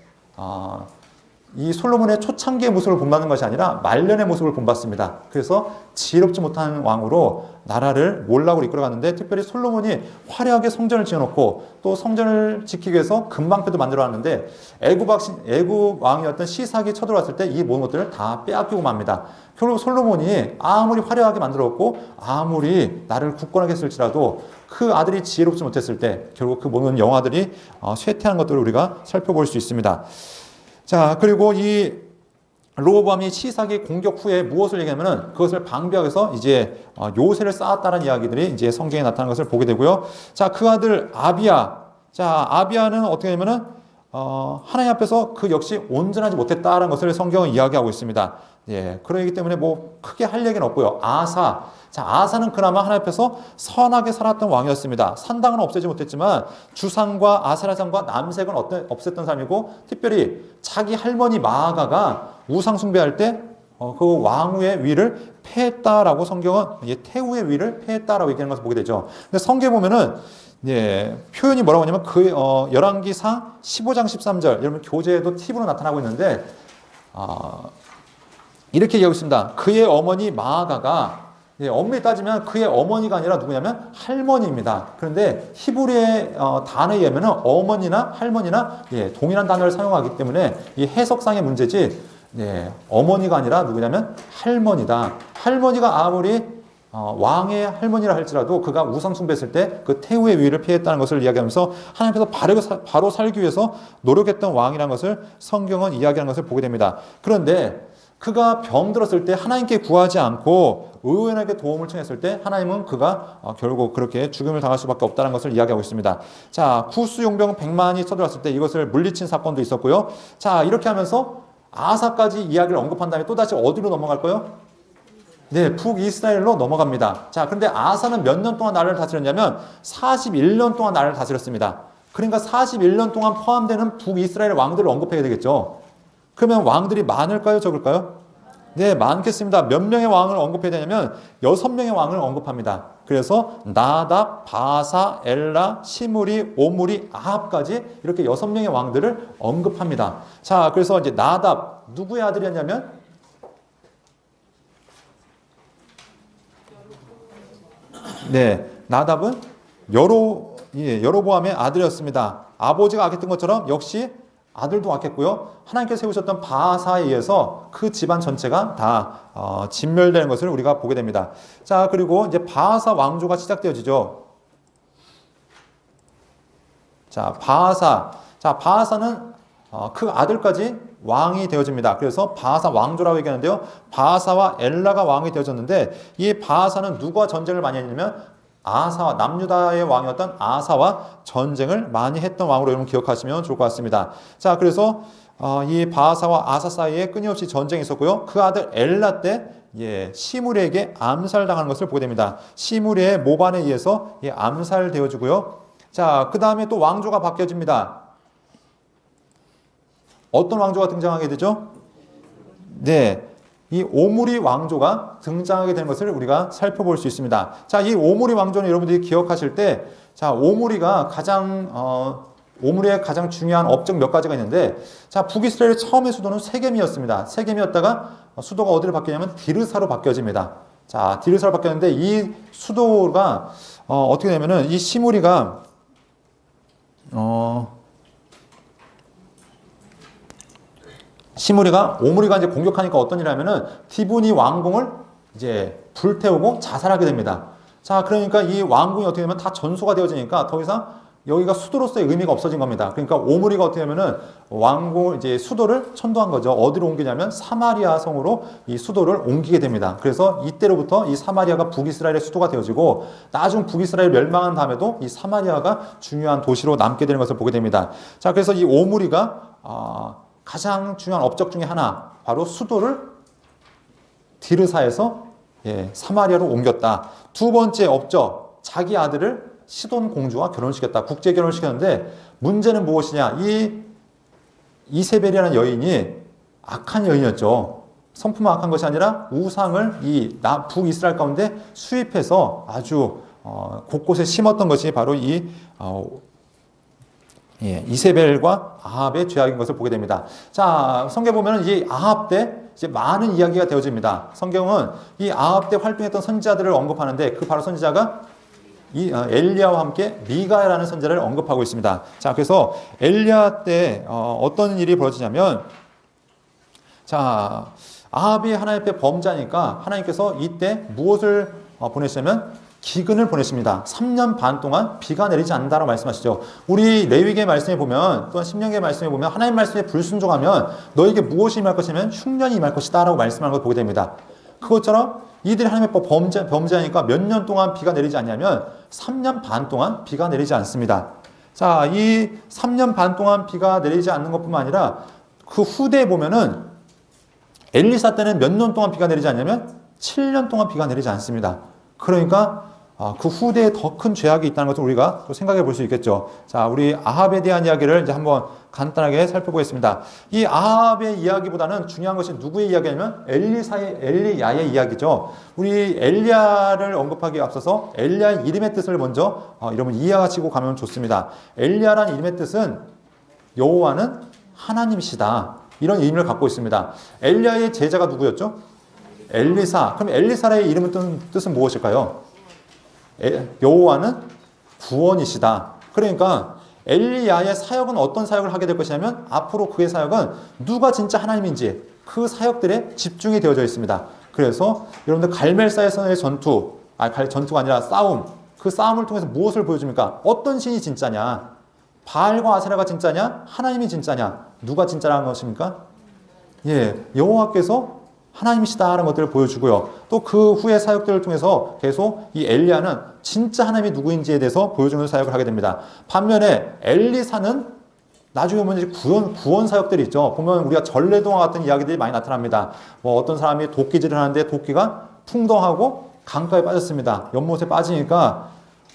이 솔로몬의 초창기의 모습을 본받는 것이 아니라 말년의 모습을 본받습니다. 그래서 지혜롭지 못한 왕으로 나라를 몰락으로 이끌어갔는데 특별히 솔로몬이 화려하게 성전을 지어놓고 또 성전을 지키기 위해서 금방패도 만들어놨는데 애굽 왕이었던 시삭이 쳐들어왔을 때 이 모든 것들을 다 빼앗기고 맙니다. 결국 솔로몬이 아무리 화려하게 만들었고 아무리 나를 굳건하게 했을지라도 그 아들이 지혜롭지 못했을 때 결국 그 모든 영화들이 쇠퇴하는 것들을 우리가 살펴볼 수 있습니다. 자, 그리고 이 르호보암이 시삭이 공격 후에 무엇을 얘기하면은 그것을 방비하기 위해서 이제 요새를 쌓았다는 이야기들이 이제 성경에 나타나는 것을 보게 되고요. 자, 그 아들 아비야. 자, 아비야는 어떻게 되냐면은 하나님 앞에서 그 역시 온전하지 못했다라는 것을 성경은 이야기하고 있습니다. 예, 그러기 때문에 뭐 크게 할 얘기는 없고요. 아사. 자, 아사는 그나마 하나님 앞에서 선하게 살았던 왕이었습니다. 산당은 없애지 못했지만 주상과 아세라장과 남색은 없앴던 사람이고, 특별히 자기 할머니 마아가가 우상 숭배할 때 그 왕후의 위를 패했다라고 성경은 태후의 위를 패했다라고 얘기하는 것을 보게 되죠. 근데 성경에 보면은 예, 표현이 뭐라고 하냐면 열왕기상 15장 13절, 여러분 교재에도 팁으로 나타나고 있는데 이렇게 얘기하고 있습니다. 그의 어머니 마아가가, 예, 엄밀히 따지면 그의 어머니가 아니라 누구냐면 할머니입니다. 그런데 히브리의 단어에 의하면 어머니나 할머니나 예, 동일한 단어를 사용하기 때문에 이 해석상의 문제지, 예, 어머니가 아니라 누구냐면 할머니다. 할머니가 아무리 왕의 할머니라 할지라도 그가 우상 숭배했을 때 그 태후의 위를 피했다는 것을 이야기하면서 하나님께서 바로 살기 위해서 노력했던 왕이라는 것을 성경은 이야기하는 것을 보게 됩니다. 그런데 그가 병들었을 때 하나님께 구하지 않고 의원에게 도움을 청했을 때 하나님은 그가 결국 그렇게 죽음을 당할 수밖에 없다는 것을 이야기하고 있습니다. 자, 구스 용병 100만이 쳐들어왔을 때 이것을 물리친 사건도 있었고요. 자, 이렇게 하면서 아사까지 이야기를 언급한 다음에 또다시 어디로 넘어갈까요? 네, 북이스라엘로 넘어갑니다. 자, 그런데 아사는 몇 년 동안 나라를 다스렸냐면 41년 동안 나라를 다스렸습니다. 그러니까 41년 동안 포함되는 북이스라엘 왕들을 언급해야 되겠죠. 그러면 왕들이 많을까요, 적을까요? 네, 많겠습니다. 몇 명의 왕을 언급해야 되냐면 6명의 왕을 언급합니다. 그래서 나답, 바사, 엘라, 시므리, 오므리, 아합까지 이렇게 6명의 왕들을 언급합니다. 자, 그래서 이제 나답, 누구의 아들이었냐면 네, 나답은 여로보암의 아들이었습니다. 아버지가 악했던 것처럼 역시 아들도 악했고요. 하나님께서 세우셨던 바하사에 의해서 그 집안 전체가 다 진멸되는 것을 우리가 보게 됩니다. 자, 그리고 이제 바하사 왕조가 시작되어지죠. 자, 바하사는 그 아들까지 왕이 되어집니다. 그래서 바하사 왕조라고 얘기하는데요. 바하사와 엘라가 왕이 되어졌는데 이 바하사는 누구와 전쟁을 많이 했냐면 아사와 남유다의 왕이었던 아사와 전쟁을 많이 했던 왕으로 여러분 기억하시면 좋을 것 같습니다. 자, 그래서 이 바하사와 아사 사이에 끊임없이 전쟁이 있었고요. 그 아들 엘라 때 시므리에게 암살당하는 것을 보게 됩니다. 시므리의 모반에 의해서 암살되어지고요. 자, 그 다음에 또 왕조가 바뀌어집니다. 어떤 왕조가 등장하게 되죠? 네, 이 오므리 왕조가 등장하게 되는 것을 우리가 살펴볼 수 있습니다. 자, 이 오므리 왕조는 여러분들이 기억하실 때, 자, 오므리의 가장 중요한 업적 몇 가지가 있는데, 자, 북이스라엘의 처음의 수도는 세겜이었습니다. 세겜이었다가 수도가 어디로 바뀌냐면 디르사로 바뀌어집니다. 자, 디르사로 바뀌었는데 이 수도가 어떻게 되냐면은 이 시므리가 오므리가 이제 공격하니까 어떤 일을 하면은 디브니 왕궁을 이제 불태우고 자살하게 됩니다. 자, 그러니까 이 왕궁이 어떻게 되면 다 전소가 되어지니까 더 이상 여기가 수도로서의 의미가 없어진 겁니다. 그러니까 오므리가 어떻게 되면은 왕궁 이제 수도를 천도한 거죠. 어디로 옮기냐면 사마리아 성으로 이 수도를 옮기게 됩니다. 그래서 이때로부터 이 사마리아가 북이스라엘의 수도가 되어지고 나중 북이스라엘 멸망한 다음에도 이 사마리아가 중요한 도시로 남게 되는 것을 보게 됩니다. 자, 그래서 이 오므리가 가장 중요한 업적 중에 하나, 바로 수도를 디르사에서 사마리아로 옮겼다. 두 번째 업적, 자기 아들을 시돈 공주와 결혼시켰다. 국제 결혼을 시켰는데 문제는 무엇이냐? 이 이세벨이라는 여인이 악한 여인이었죠. 성품만 악한 것이 아니라 우상을 이 북이스라엘 가운데 수입해서 아주 곳곳에 심었던 것이 바로 이 이세벨과 아합의 죄악인 것을 보게 됩니다. 자, 성경에 보면 이 아합 때 이제 많은 이야기가 되어집니다. 성경은 이 아합 때 활동했던 선지자들을 언급하는데 그 바로 선지자가 이 엘리야와 함께 미가야라는 선지자를 언급하고 있습니다. 자, 그래서 엘리야 때 어떤 일이 벌어지냐면, 자, 아합이 하나님 앞에 범죄하니까 하나님께서 이때 무엇을 보내시냐면 기근을 보내십니다. 3년 반 동안 비가 내리지 않는다라고 말씀하시죠. 우리 레위기의 말씀에 보면, 또한 신명기의 말씀에 보면 하나님 말씀에 불순종하면 너에게 무엇이 임할 것이면 흉년이 임할 것이다 라고 말씀하는 걸 보게 됩니다. 그것처럼 이들이 하나님의 법 범죄하니까 몇 년 동안 비가 내리지 않냐면 3년 반 동안 비가 내리지 않습니다. 자, 이 3년 반 동안 비가 내리지 않는 것뿐만 아니라 그 후대에 보면은 엘리사 때는 몇 년 동안 비가 내리지 않냐면 7년 동안 비가 내리지 않습니다. 그러니까 그 후대에 더 큰 죄악이 있다는 것을 우리가 또 생각해 볼 수 있겠죠. 자, 우리 아합에 대한 이야기를 이제 한번 간단하게 살펴보겠습니다. 이 아합의 이야기보다는 중요한 것이 누구의 이야기냐면 엘리야의 이야기죠. 우리 엘리야를 언급하기에 앞서서 엘리야의 이름의 뜻을 먼저 여러분 이해하시고 가면 좋습니다. 엘리야라는 이름의 뜻은 여호와는 하나님이시다. 이런 의미를 갖고 있습니다. 엘리야의 제자가 누구였죠? 엘리사. 그럼 엘리사의 이름의 뜻은 무엇일까요? 여호와는 구원이시다. 그러니까 엘리야의 사역은 어떤 사역을 하게 될 것이냐면 앞으로 그의 사역은 누가 진짜 하나님인지 그 사역들에 집중이 되어져 있습니다. 그래서 여러분들 갈멜사에서의 전투가 아니라 싸움, 그 싸움을 통해서 무엇을 보여줍니까? 어떤 신이 진짜냐? 바알과 아세라가 진짜냐? 하나님이 진짜냐? 누가 진짜라는 것입니까? 여호와께서 하나님이시다라는 것들을 보여주고요. 또 그 후의 사역들을 통해서 계속 이 엘리야는 진짜 하나님이 누구인지에 대해서 보여주는 사역을 하게 됩니다. 반면에 엘리사는 나중에 보면 구원 사역들이 있죠. 보면 우리가 전래동화 같은 이야기들이 많이 나타납니다. 뭐 어떤 사람이 도끼질을 하는데 도끼가 풍덩하고 강가에 빠졌습니다. 연못에 빠지니까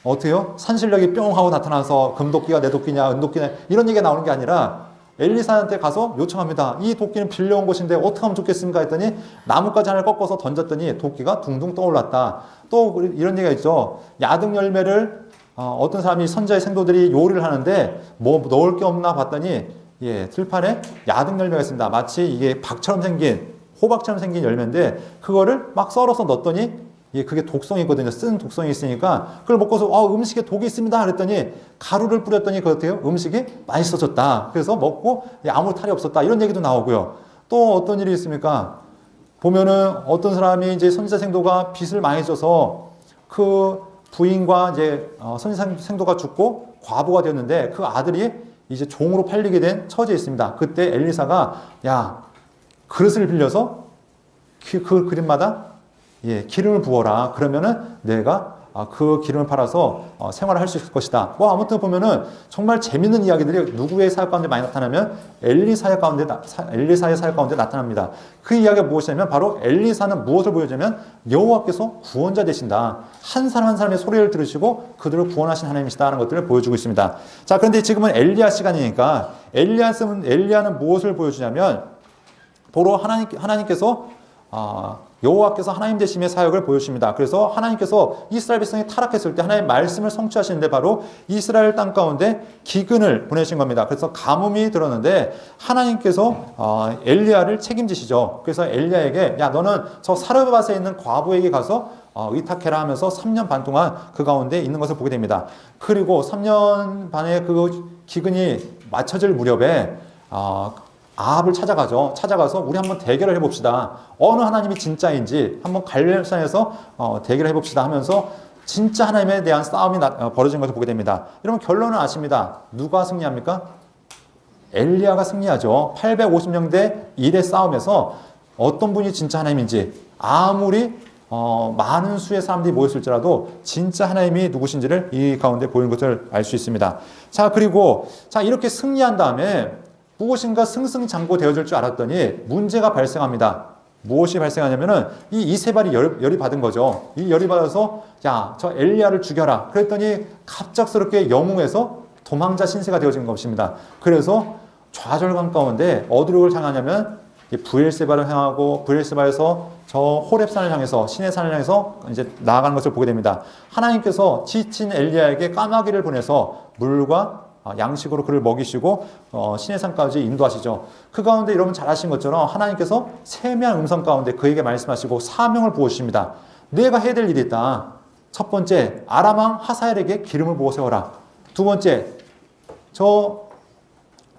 어때요? 산신령이 뿅 하고 나타나서 금도끼가 내 도끼냐 은도끼냐 이런 얘기가 나오는 게 아니라 엘리사한테 가서 요청합니다. 이 도끼는 빌려온 것인데 어떻게 하면 좋겠습니까? 했더니 나뭇가지 하나를 꺾어서 던졌더니 도끼가 둥둥 떠올랐다. 또 이런 얘기가 있죠. 야등 열매를 어떤 사람이 선자의 생도들이 요리를 하는데 뭐 넣을 게 없나 봤더니 들판에 야등 열매가 있습니다. 마치 이게 박처럼 생긴 호박처럼 생긴 열매인데 그거를 막 썰어서 넣었더니 그게 독성이 있거든요. 쓴 독성이 있으니까 그걸 먹고서 음식에 독이 있습니다. 그랬더니 가루를 뿌렸더니 그렇대요. 음식이 맛있어졌다. 그래서 먹고 아무 탈이 없었다. 이런 얘기도 나오고요. 또 어떤 일이 있습니까? 보면은 어떤 사람이 이제 선지자 생도가 빚을 많이 져서 그 부인과 이제 선지자 생도가 죽고 과부가 되었는데 그 아들이 이제 종으로 팔리게 된 처지에 있습니다. 그때 엘리사가 그릇을 빌려서 그 그릇마다 기름을 부어라. 그러면은 내가 그 기름을 팔아서 생활을 할 수 있을 것이다. 아무튼 보면은 정말 재밌는 이야기들이 누구의 사역 가운데 많이 나타나면 엘리사의 사역 가운데 나타납니다. 그 이야기가 무엇이냐면 바로 엘리사는 무엇을 보여주냐면 여호와께서 구원자 되신다. 한 사람 한 사람의 소리를 들으시고 그들을 구원하신 하나님이시다라는 것들을 보여주고 있습니다. 자, 그런데 지금은 엘리야 시간이니까 엘리야는 무엇을 보여주냐면 바로 하나님께서 여호와께서 하나님 되심의 사역을 보여주십니다. 그래서 하나님께서 이스라엘 백성이 타락했을 때 하나님의 말씀을 성취하시는데 바로 이스라엘 땅 가운데 기근을 보내신 겁니다. 그래서 가뭄이 들었는데 하나님께서 엘리야를 책임지시죠. 그래서 엘리야에게 너는 저 사르밧에 있는 과부에게 가서 의탁해라 하면서 3년 반 동안 그 가운데 있는 것을 보게 됩니다. 그리고 3년 반의 그 기근이 맞춰질 무렵에 아합을 찾아가서 우리 한번 대결을 해봅시다. 어느 하나님이 진짜인지 한번 갈멜산에서 대결을 해봅시다 하면서 진짜 하나님에 대한 싸움이 벌어진 것을 보게 됩니다. 여러분 결론은 아십니다. 누가 승리합니까? 엘리야가 승리하죠. 850명 대 1의 싸움에서 어떤 분이 진짜 하나님인지 아무리 많은 수의 사람들이 모였을지라도 진짜 하나님이 누구신지를 이 가운데 보이는 것을 알 수 있습니다. 그리고 이렇게 승리한 다음에 무엇인가 승승장구 되어질 줄 알았더니 문제가 발생합니다. 무엇이 발생하냐면은 이 이세발이 열이 받은 거죠. 이 열이 받아서 저 엘리야를 죽여라. 그랬더니 갑작스럽게 영웅에서 도망자 신세가 되어진 것입니다. 그래서 좌절감 가운데 어디로 향하냐면 브엘세바를 향하고 브엘세바에서 저 호렙산을 향해서 신의 산을 향해서 이제 나아가는 것을 보게 됩니다. 하나님께서 지친 엘리야에게 까마귀를 보내서 물과 양식으로 그를 먹이시고 신의 산까지 인도하시죠. 그 가운데 여러분 잘 아신 것처럼 하나님께서 세미한 음성 가운데 그에게 말씀하시고 사명을 부어주십니다. 내가 해야 될 일이 있다. 첫 번째, 아람 왕 하사엘에게 기름을 부어 세워라. 두 번째, 저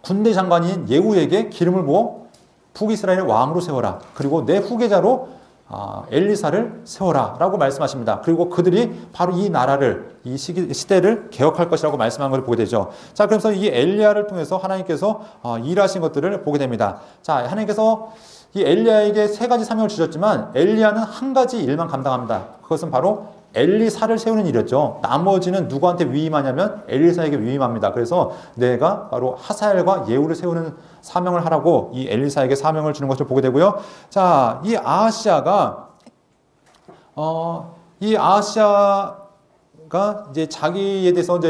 군대 장관인 예후에게 기름을 부어 북이스라엘의 왕으로 세워라. 그리고 내 후계자로 엘리사를 세워라 라고 말씀하십니다. 그리고 그들이 바로 이 나라를, 이 시대를 개혁할 것이라고 말씀한 것을 보게 되죠. 자, 그래서 이 엘리야를 통해서 하나님께서 일하신 것들을 보게 됩니다. 자, 하나님께서 이 엘리야에게 세 가지 사명을 주셨지만 엘리야는 한 가지 일만 감당합니다. 그것은 바로 엘리사를 세우는 일이었죠. 나머지는 누구한테 위임하냐면 엘리사에게 위임합니다. 그래서 내가 바로 하사엘과 예후를 세우는 사명을 하라고 이 엘리사에게 사명을 주는 것을 보게 되고요. 자, 이 아하시아가 이제 자기에 대해서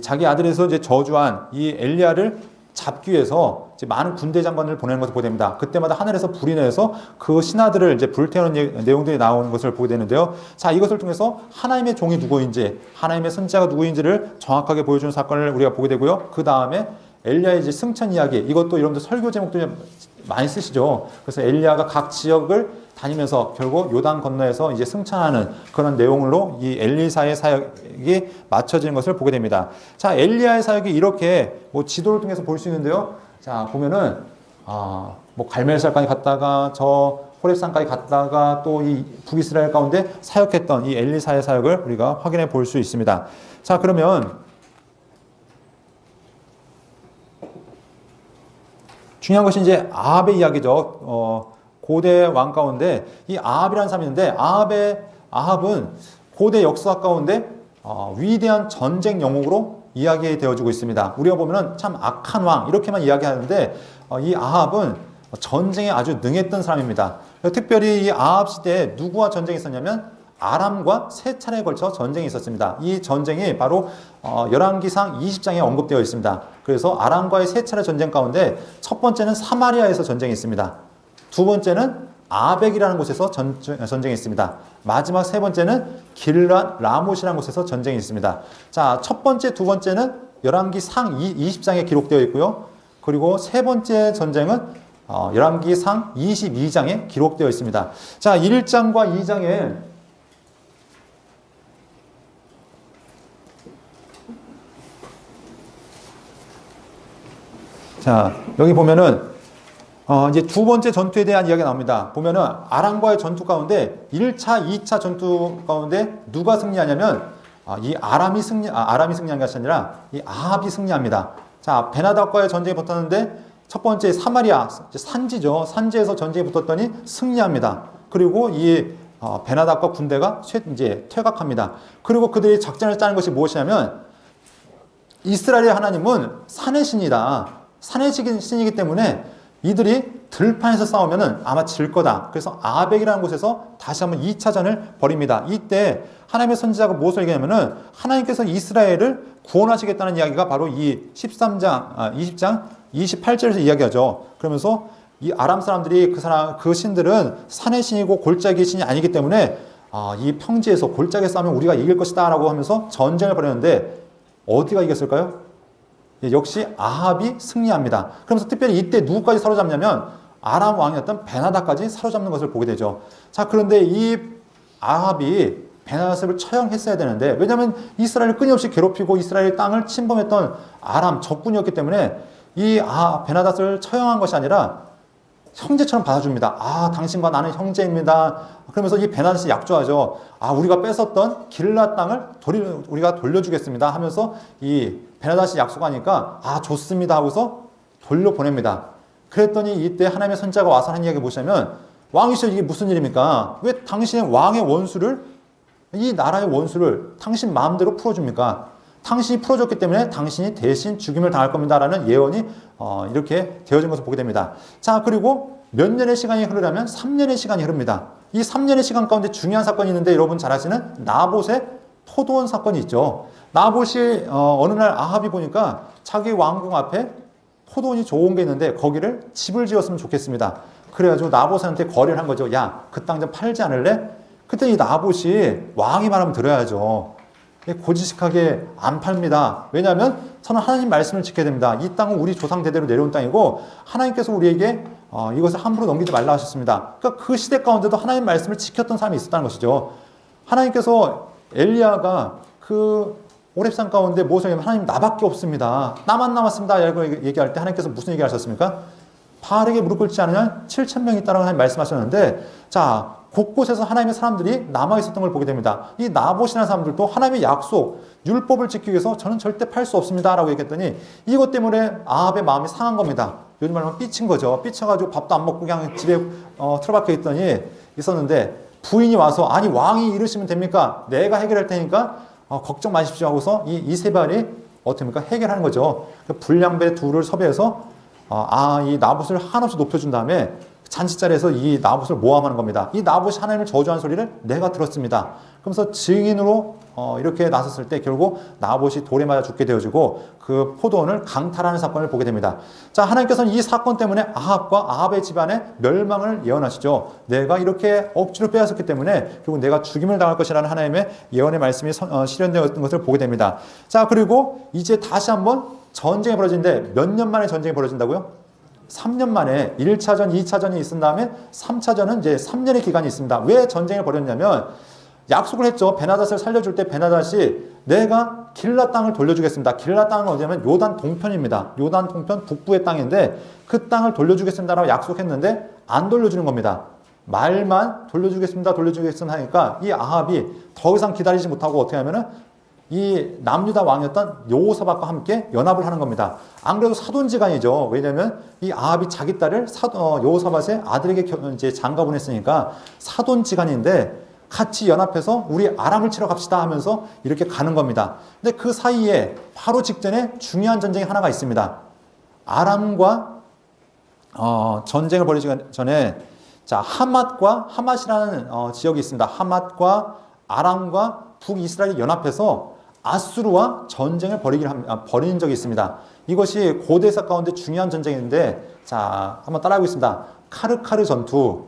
자기 아들에서 이제 저주한 이 엘리야를 잡기 위해서 이제 많은 군대 장관을 보내는 것을 보게 됩니다. 그때마다 하늘에서 불이 내서 그 신하들을 이제 불태우는 내용들이 나오는 것을 보게 되는데요. 자, 이것을 통해서 하나님의 종이 누구인지, 하나님의 선지자가 누구인지를 정확하게 보여주는 사건을 우리가 보게 되고요. 그 다음에 엘리야의 이제 승천 이야기, 이것도 여러분들 설교 제목도 많이 쓰시죠. 그래서 엘리야가 각 지역을 다니면서 결국 요단 건너에서 이제 승천하는 그런 내용으로 이 엘리사의 사역이 맞춰지는 것을 보게 됩니다. 자, 엘리야의 사역이 이렇게 뭐 지도를 통해서 볼 수 있는데요. 자, 보면은 뭐 갈멜산까지 갔다가 저 호렙산까지 갔다가 또 이 북이스라엘 가운데 사역했던 이 엘리사의 사역을 우리가 확인해 볼 수 있습니다. 자, 그러면 중요한 것이 이제 아합의 이야기죠. 고대 왕 가운데 이 아합이라는 사람이 있는데 아합은 고대 역사 가운데 위대한 전쟁 영웅으로 이야기되어지고 있습니다. 우리가 보면은 참 악한 왕 이렇게만 이야기하는데 이 아합은 전쟁에 아주 능했던 사람입니다. 특별히 이 아합 시대에 누구와 전쟁이 있었냐면 아람과 세 차례에 걸쳐 전쟁이 있었습니다. 이 전쟁이 바로 열왕기상 20장에 언급되어 있습니다. 그래서 아람과의 세 차례 전쟁 가운데 첫 번째는 사마리아에서 전쟁이 있습니다. 두 번째는 아벡이라는 곳에서 전쟁이 있습니다. 마지막 세 번째는 길랏 라못이라는 곳에서 전쟁이 있습니다. 자, 첫 번째, 두 번째는 열왕기상 20장에 기록되어 있고요. 그리고 세 번째 전쟁은 열왕기상 22장에 기록되어 있습니다. 자, 1장과 2장에 자, 여기 보면은 이제 두 번째 전투에 대한 이야기가 나옵니다. 보면은 아람과의 전투 가운데 1차, 2차 전투 가운데 누가 승리하냐면 이 아람이 승리한 것이 아니라 이 아합이 승리합니다. 자, 베나닥과의 전쟁이 붙었는데 첫 번째 사마리아 산지죠. 산지에서 전쟁이 붙었더니 승리합니다. 그리고 이 베나닥과 군대가 이제 퇴각합니다. 그리고 그들이 작전을 짜는 것이 무엇이냐면 이스라엘의 하나님은 산의 신이다. 산의 신이기 때문에 이들이 들판에서 싸우면은 아마 질 거다. 그래서 아벡이라는 곳에서 다시 한번 2차전을 벌입니다. 이때 하나님의 선지자가 무엇을 얘기하냐면은 하나님께서 이스라엘을 구원하시겠다는 이야기가 바로 이 20장 28절에서 이야기하죠. 그러면서 이 아람 사람들이 그 신들은 산의 신이고 골짜기 신이 아니기 때문에 이 평지에서 골짜기에 싸우면 우리가 이길 것이다 라고 하면서 전쟁을 벌였는데 어디가 이겼을까요? 역시 아합이 승리합니다. 그러면서 특별히 이때 누구까지 사로잡냐면 아람 왕이었던 베나닥까지 사로잡는 것을 보게 되죠. 자, 그런데 이 아합이 베나닥을 처형했어야 되는데 왜냐하면 이스라엘을 끊임없이 괴롭히고 이스라엘 땅을 침범했던 아람 적군이었기 때문에 이 베나닥을 처형한 것이 아니라 형제처럼 받아줍니다. 당신과 나는 형제입니다. 그러면서 이 베나닥이 약조하죠. 우리가 뺏었던 길랏 땅을 우리가 돌려주겠습니다 하면서 이 베나닥이 약속하니까 좋습니다 하고서 돌려보냅니다. 그랬더니 이때 하나님의 선지자가 와서 하는 이야기 보시면 왕이시여 이게 무슨 일입니까? 왜 당신의 왕의 원수를 이 나라의 원수를 당신 마음대로 풀어줍니까? 당신이 풀어줬기 때문에 당신이 대신 죽임을 당할 겁니다 라는 예언이 이렇게 되어진 것을 보게 됩니다. 자, 그리고 몇 년의 시간이 흐르려면 3년의 시간이 흐릅니다. 이 3년의 시간 가운데 중요한 사건이 있는데 여러분 잘 아시는 나봇의 포도원 사건이 있죠. 나봇이 어느 날 아합이 보니까 자기 왕궁 앞에 포도원이 좋은 게 있는데 거기를 집을 지었으면 좋겠습니다. 그래가지고 나봇한테 거래를 한 거죠. 야, 그 땅 좀 팔지 않을래? 그때 이 나봇이 왕이 말하면 들어야죠. 고지식하게 안 팝니다. 왜냐하면 저는 하나님 말씀을 지켜야 됩니다. 이 땅은 우리 조상 대대로 내려온 땅이고 하나님께서 우리에게 이것을 함부로 넘기지 말라 하셨습니다. 그러니까 그 시대 가운데도 하나님 말씀을 지켰던 사람이 있었다는 것이죠. 하나님께서 엘리야가 그 오렙산 가운데 무엇을 얘기하면 하나님 나밖에 없습니다. 나만 남았습니다. 라고 얘기할 때 하나님께서 무슨 얘기를 하셨습니까? 바알에게 무릎 꿇지 않으면 7,000명이 있다라고 하나님 말씀하셨는데, 자, 곳곳에서 하나님의 사람들이 남아있었던 걸 보게 됩니다. 이 나봇이라는 사람들도 하나님의 약속, 율법을 지키기 위해서 저는 절대 팔 수 없습니다 라고 얘기했더니 이것 때문에 아합의 마음이 상한 겁니다. 요즘 말로 삐친 거죠. 삐쳐가지고 밥도 안 먹고 그냥 집에 틀어박혀 있었는데, 부인이 와서 아니 왕이 이러시면 됩니까? 내가 해결할 테니까 걱정 마십시오 하고서 이 이세벨이 어떻게 합니까? 해결하는 거죠. 불량배 둘을 섭외해서 이 나봇을 한없이 높여준 다음에 잔치자리에서 이 나봇을 모함하는 겁니다. 이 나봇이 하나님을 저주하는 소리를 내가 들었습니다. 그러면서 증인으로 이렇게 나섰을 때 결국 나봇이 돌에 맞아 죽게 되어지고 그 포도원을 강탈하는 사건을 보게 됩니다. 자, 하나님께서는 이 사건 때문에 아합과 아합의 집안의 멸망을 예언하시죠. 내가 이렇게 억지로 빼앗았기 때문에 결국 내가 죽임을 당할 것이라는 하나님의 예언의 말씀이 실현되었던 것을 보게 됩니다. 자, 그리고 이제 다시 한번 전쟁이 벌어지는데 몇 년 만에 전쟁이 벌어진다고요? 3년 만에 1차전, 2차전이 있은 다음에 3차전은 이제 3년의 기간이 있습니다. 왜 전쟁을 벌였냐면 약속을 했죠. 베나닷을 살려줄 때 베나닷이 내가 길라 땅을 돌려주겠습니다. 길라 땅은 어디냐면 요단 동편입니다. 요단 동편 북부의 땅인데 그 땅을 돌려주겠습니다라고 약속했는데 안 돌려주는 겁니다. 말만 돌려주겠습니다. 돌려주겠습니다 하니까 이 아합이 더 이상 기다리지 못하고 어떻게 하면은 이 남유다 왕이었던 여호사밧과 함께 연합을 하는 겁니다. 안 그래도 사돈지간이죠. 왜냐하면 이 아합이 자기 딸을 여호사밧의 아들에게 이제 장가보냈으니까 사돈지간인데 같이 연합해서 우리 아람을 치러 갑시다 하면서 이렇게 가는 겁니다. 근데 그 사이에 바로 직전에 중요한 전쟁이 하나가 있습니다. 아람과 전쟁을 벌이기 전에 자 하맛이라는 지역이 있습니다. 하맛과 아람과 북이스라엘이 연합해서 아수르와 전쟁을 벌인 적이 있습니다. 이것이 고대사 가운데 중요한 전쟁인데, 자, 한번 따라하겠습니다. 카르카르 전투.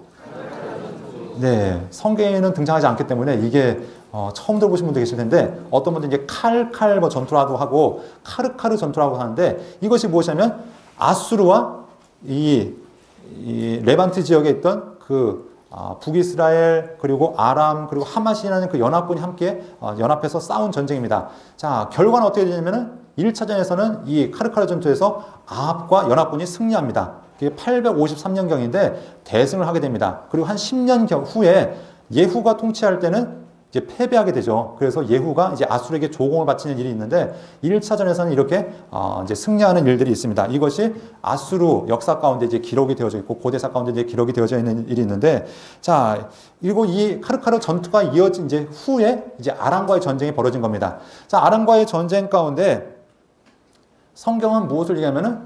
네, 성경에는 등장하지 않기 때문에 이게 처음 들어보신 분도 계실 텐데, 어떤 분들은 이제 칼칼 전투라고 하고 카르카르 전투라고 하는데, 이것이 무엇이냐면 아수르와 이 레반트 지역에 있던 그 북이스라엘 그리고 아람 그리고 하맛이라는 그 연합군이 함께 연합해서 싸운 전쟁입니다. 자, 결과는 어떻게 되냐면은 1차전에서는 이 카르카르 전투에서 아합과 연합군이 승리합니다. 그게 853년경인데 대승을 하게 됩니다. 그리고 한 10년 후에 예후가 통치할 때는 이제 패배하게 되죠. 그래서 예후가 이제 아수르에게 조공을 바치는 일이 있는데 1차전에서는 이렇게 이제 승리하는 일들이 있습니다. 이것이 아수르 역사 가운데 이제 기록이 되어져 있고 고대사 가운데 이제 기록이 되어져 있는 일이 있는데, 자, 그리고 이 카르카르 전투가 이어진 이제 후에 이제 아람과의 전쟁이 벌어진 겁니다. 자, 아람과의 전쟁 가운데 성경은 무엇을 얘기하면은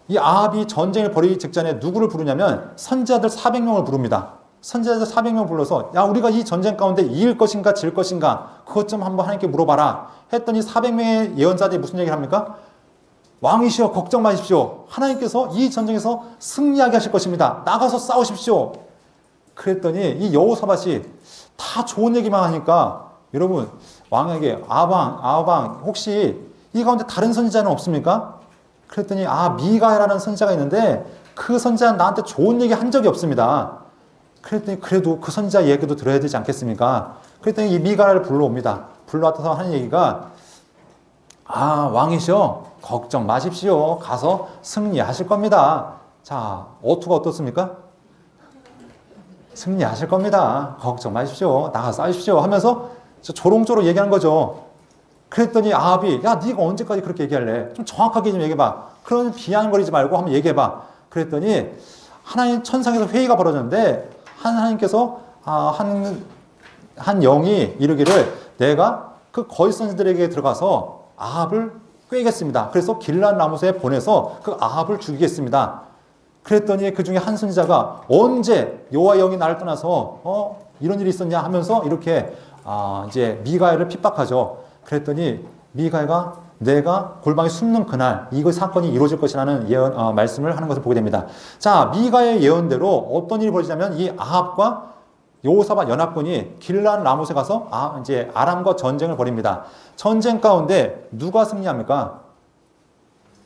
이 아합이 전쟁을 벌이기 직전에 누구를 부르냐면 선지자들 400명을 부릅니다. 선지자들 400명 불러서 야, 우리가 이 전쟁 가운데 이길 것인가 질 것인가 그것 좀 한번 하나님께 물어봐라 했더니 400명의 예언자들이 무슨 얘기를 합니까? 왕이시여 걱정 마십시오. 하나님께서 이 전쟁에서 승리하게 하실 것입니다. 나가서 싸우십시오. 그랬더니 이 여호사밧이 다 좋은 얘기만 하니까, 여러분 왕에게 아방 혹시 이 가운데 다른 선지자는 없습니까? 그랬더니 미가라는 선지자가 있는데 그 선지자는 나한테 좋은 얘기 한 적이 없습니다. 그랬더니 그래도 그 선지자 얘기도 들어야 되지 않겠습니까? 그랬더니 이 미가를 불러옵니다. 불러와서 하는 얘기가 왕이시여 걱정 마십시오. 가서 승리하실 겁니다. 자, 어투가 어떻습니까? 승리하실 겁니다. 걱정 마십시오. 나가서 싸우십시오 하면서 조롱조롱 얘기하는 거죠. 그랬더니 아합이 야, 네가 언제까지 그렇게 얘기할래? 좀 정확하게 좀 얘기해봐. 그런 비아냥거리지 말고 한번 얘기해봐. 그랬더니 하나님 천상에서 회의가 벌어졌는데 하나님께서 한 영이 이르기를 내가 그 거짓 선지들에게 들어가서 아합을 꿰겠습니다. 그래서 길란 라모스에 보내서 그 아합을 죽이겠습니다. 그랬더니 그 중에 한 선지자가 언제 여호와 영이 나를 떠나서 이런 일이 있었냐 하면서 이렇게 이제 미가엘을 핍박하죠. 그랬더니 미가엘가 내가 골방에 숨는 그날 이거 사건이 이루어질 것이라는 예언 말씀을 하는 것을 보게 됩니다. 자, 미가의 예언대로 어떤 일이 벌어지냐면 이 아합과 여호사밧 연합군이 길란 라못에 가서 이제 아람과 전쟁을 벌입니다. 전쟁 가운데 누가 승리합니까?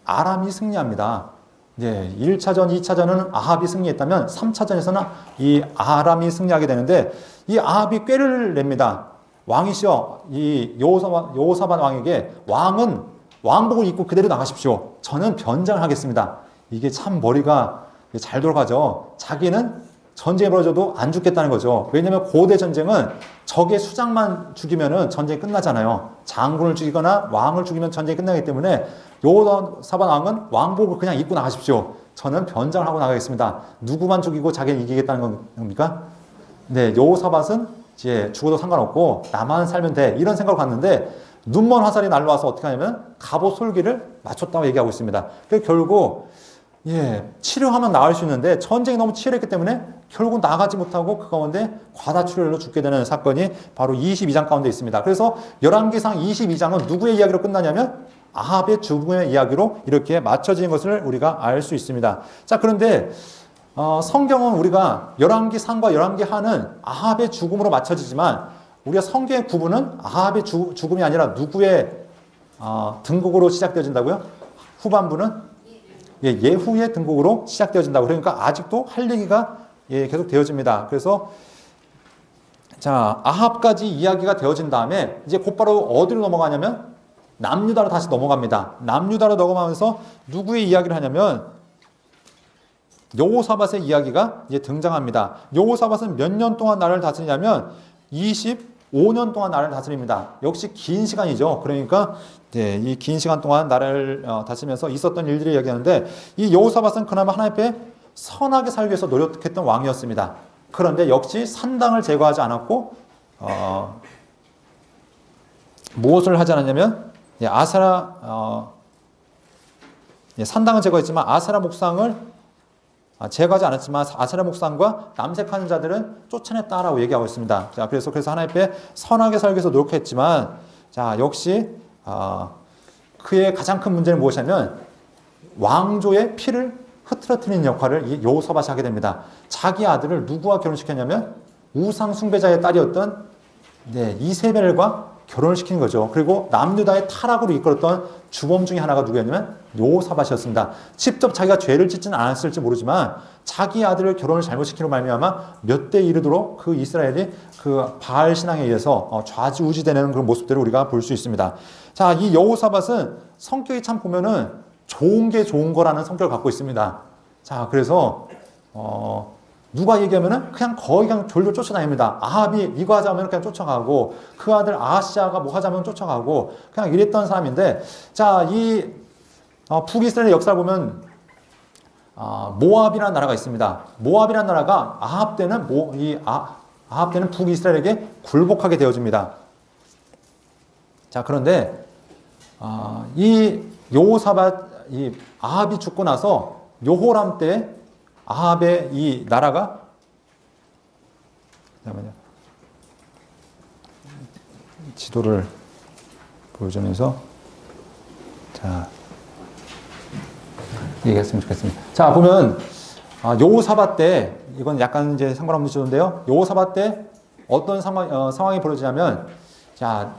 아람이 승리합니다. 네, 1차전, 2차전은 아합이 승리했다면 3차전에서는 이 아람이 승리하게 되는데 이 아합이 꾀를 냅니다. 왕이시여, 이 여호사밧 왕에게 왕은 왕복을 입고 그대로 나가십시오. 저는 변장을 하겠습니다. 이게 참 머리가 잘 돌아가죠. 자기는 전쟁이 벌어져도 안 죽겠다는 거죠. 왜냐하면 고대 전쟁은 적의 수장만 죽이면은 전쟁이 끝나잖아요. 장군을 죽이거나 왕을 죽이면 전쟁이 끝나기 때문에 여호사밧 왕은 왕복을 그냥 입고 나가십시오. 저는 변장을 하고 나가겠습니다. 누구만 죽이고 자기는 이기겠다는 겁니까? 네, 여호사밧은 이제 죽어도 상관없고 나만 살면 돼. 이런 생각으로 갔는데 눈먼 화살이 날라와서 어떻게 하냐면 갑옷 솔기를 맞췄다고 얘기하고 있습니다. 그래서 결국 치료하면 나을 수 있는데 전쟁이 너무 치열했기 때문에 결국 나가지 못하고 그 가운데 과다출혈로 죽게 되는 사건이 바로 22장 가운데 있습니다. 그래서 열왕기상 22장은 누구의 이야기로 끝나냐면 아합의 죽음의 이야기로 이렇게 맞춰진 것을 우리가 알 수 있습니다. 자, 그런데 성경은 우리가 열왕기상과 열왕기하는 아합의 죽음으로 맞춰지지만 우리가 성경의 구분은 아합의 죽음이 아니라 누구의 등극으로 시작되어진다고요? 후반부는 예후의 등극으로 시작되어진다고. 그러니까 아직도 할 얘기가 계속 되어집니다. 그래서 자, 아합까지 이야기가 되어진 다음에 이제 곧바로 어디로 넘어가냐면 남유다로 다시 넘어갑니다. 남유다로 넘어가면서 누구의 이야기를 하냐면 여호사밧의 이야기가 이제 등장합니다. 여호사밧은 몇 년 동안 나라를 다스리냐면 25년 동안 나라를 다스립니다. 역시 긴 시간이죠. 그러니까 이 긴 시간 동안 나라를 다스리면서 있었던 일들을 이야기하는데 이 여호사밧은 그나마 하나님 앞에 선하게 살기 위해서 노력했던 왕이었습니다. 그런데 역시 산당을 제거하지 않았고 무엇을 하지 않았냐면 산당을 제거했지만 아세라 목상을 제거하지 않았지만 아세라 목상과 남색하는 자들은 쫓아냈다라고 얘기하고 있습니다. 자, 그래서 하나님 앞에 선하게 살기 위해서 노력했지만 자, 역시 그의 가장 큰 문제는 무엇이냐면 왕조의 피를 흐트러뜨리는 역할을 이 여호사밧이 하게 됩니다. 자기 아들을 누구와 결혼시켰냐면 우상 숭배자의 딸이었던 이세벨과 결혼을 시킨 거죠. 그리고 남유다의 타락으로 이끌었던 주범 중에 하나가 누구였냐면 여호사밧이었습니다. 직접 자기가 죄를 짓지는 않았을지 모르지만 자기 아들을 결혼을 잘못시키로 말미암아 몇 대 이르도록 그 이스라엘이 그 바알 신앙에 의해서 좌지우지되는 그런 모습들을 우리가 볼 수 있습니다. 자, 이 여호사밧은 성격이 참 보면은 좋은 게 좋은 거라는 성격을 갖고 있습니다. 자, 그래서 누가 얘기하면은 거의 졸졸 쫓아다닙니다. 아합이 이거 하자면 그냥 쫓아가고 그 아들 아하시아가 뭐 하자면 쫓아가고 그냥 이랬던 사람인데 자, 이 북이스라엘의 역사를 보면 모압이라는 나라가 있습니다. 모압이라는 나라가 아합 때는 아합 때는 북이스라엘에게 굴복하게 되어집니다. 자, 그런데 이 여호사밧 이 아합이 죽고 나서 여호람 때 아합의 이 나라가 잠깐만요. 지도를 보여주면서 자 얘기했으면 좋겠습니다. 자, 보면 여호사밧 때 이건 약간 이제 상관없는 지도인데요. 여호사밧 때 어떤 상황이 벌어지냐면 자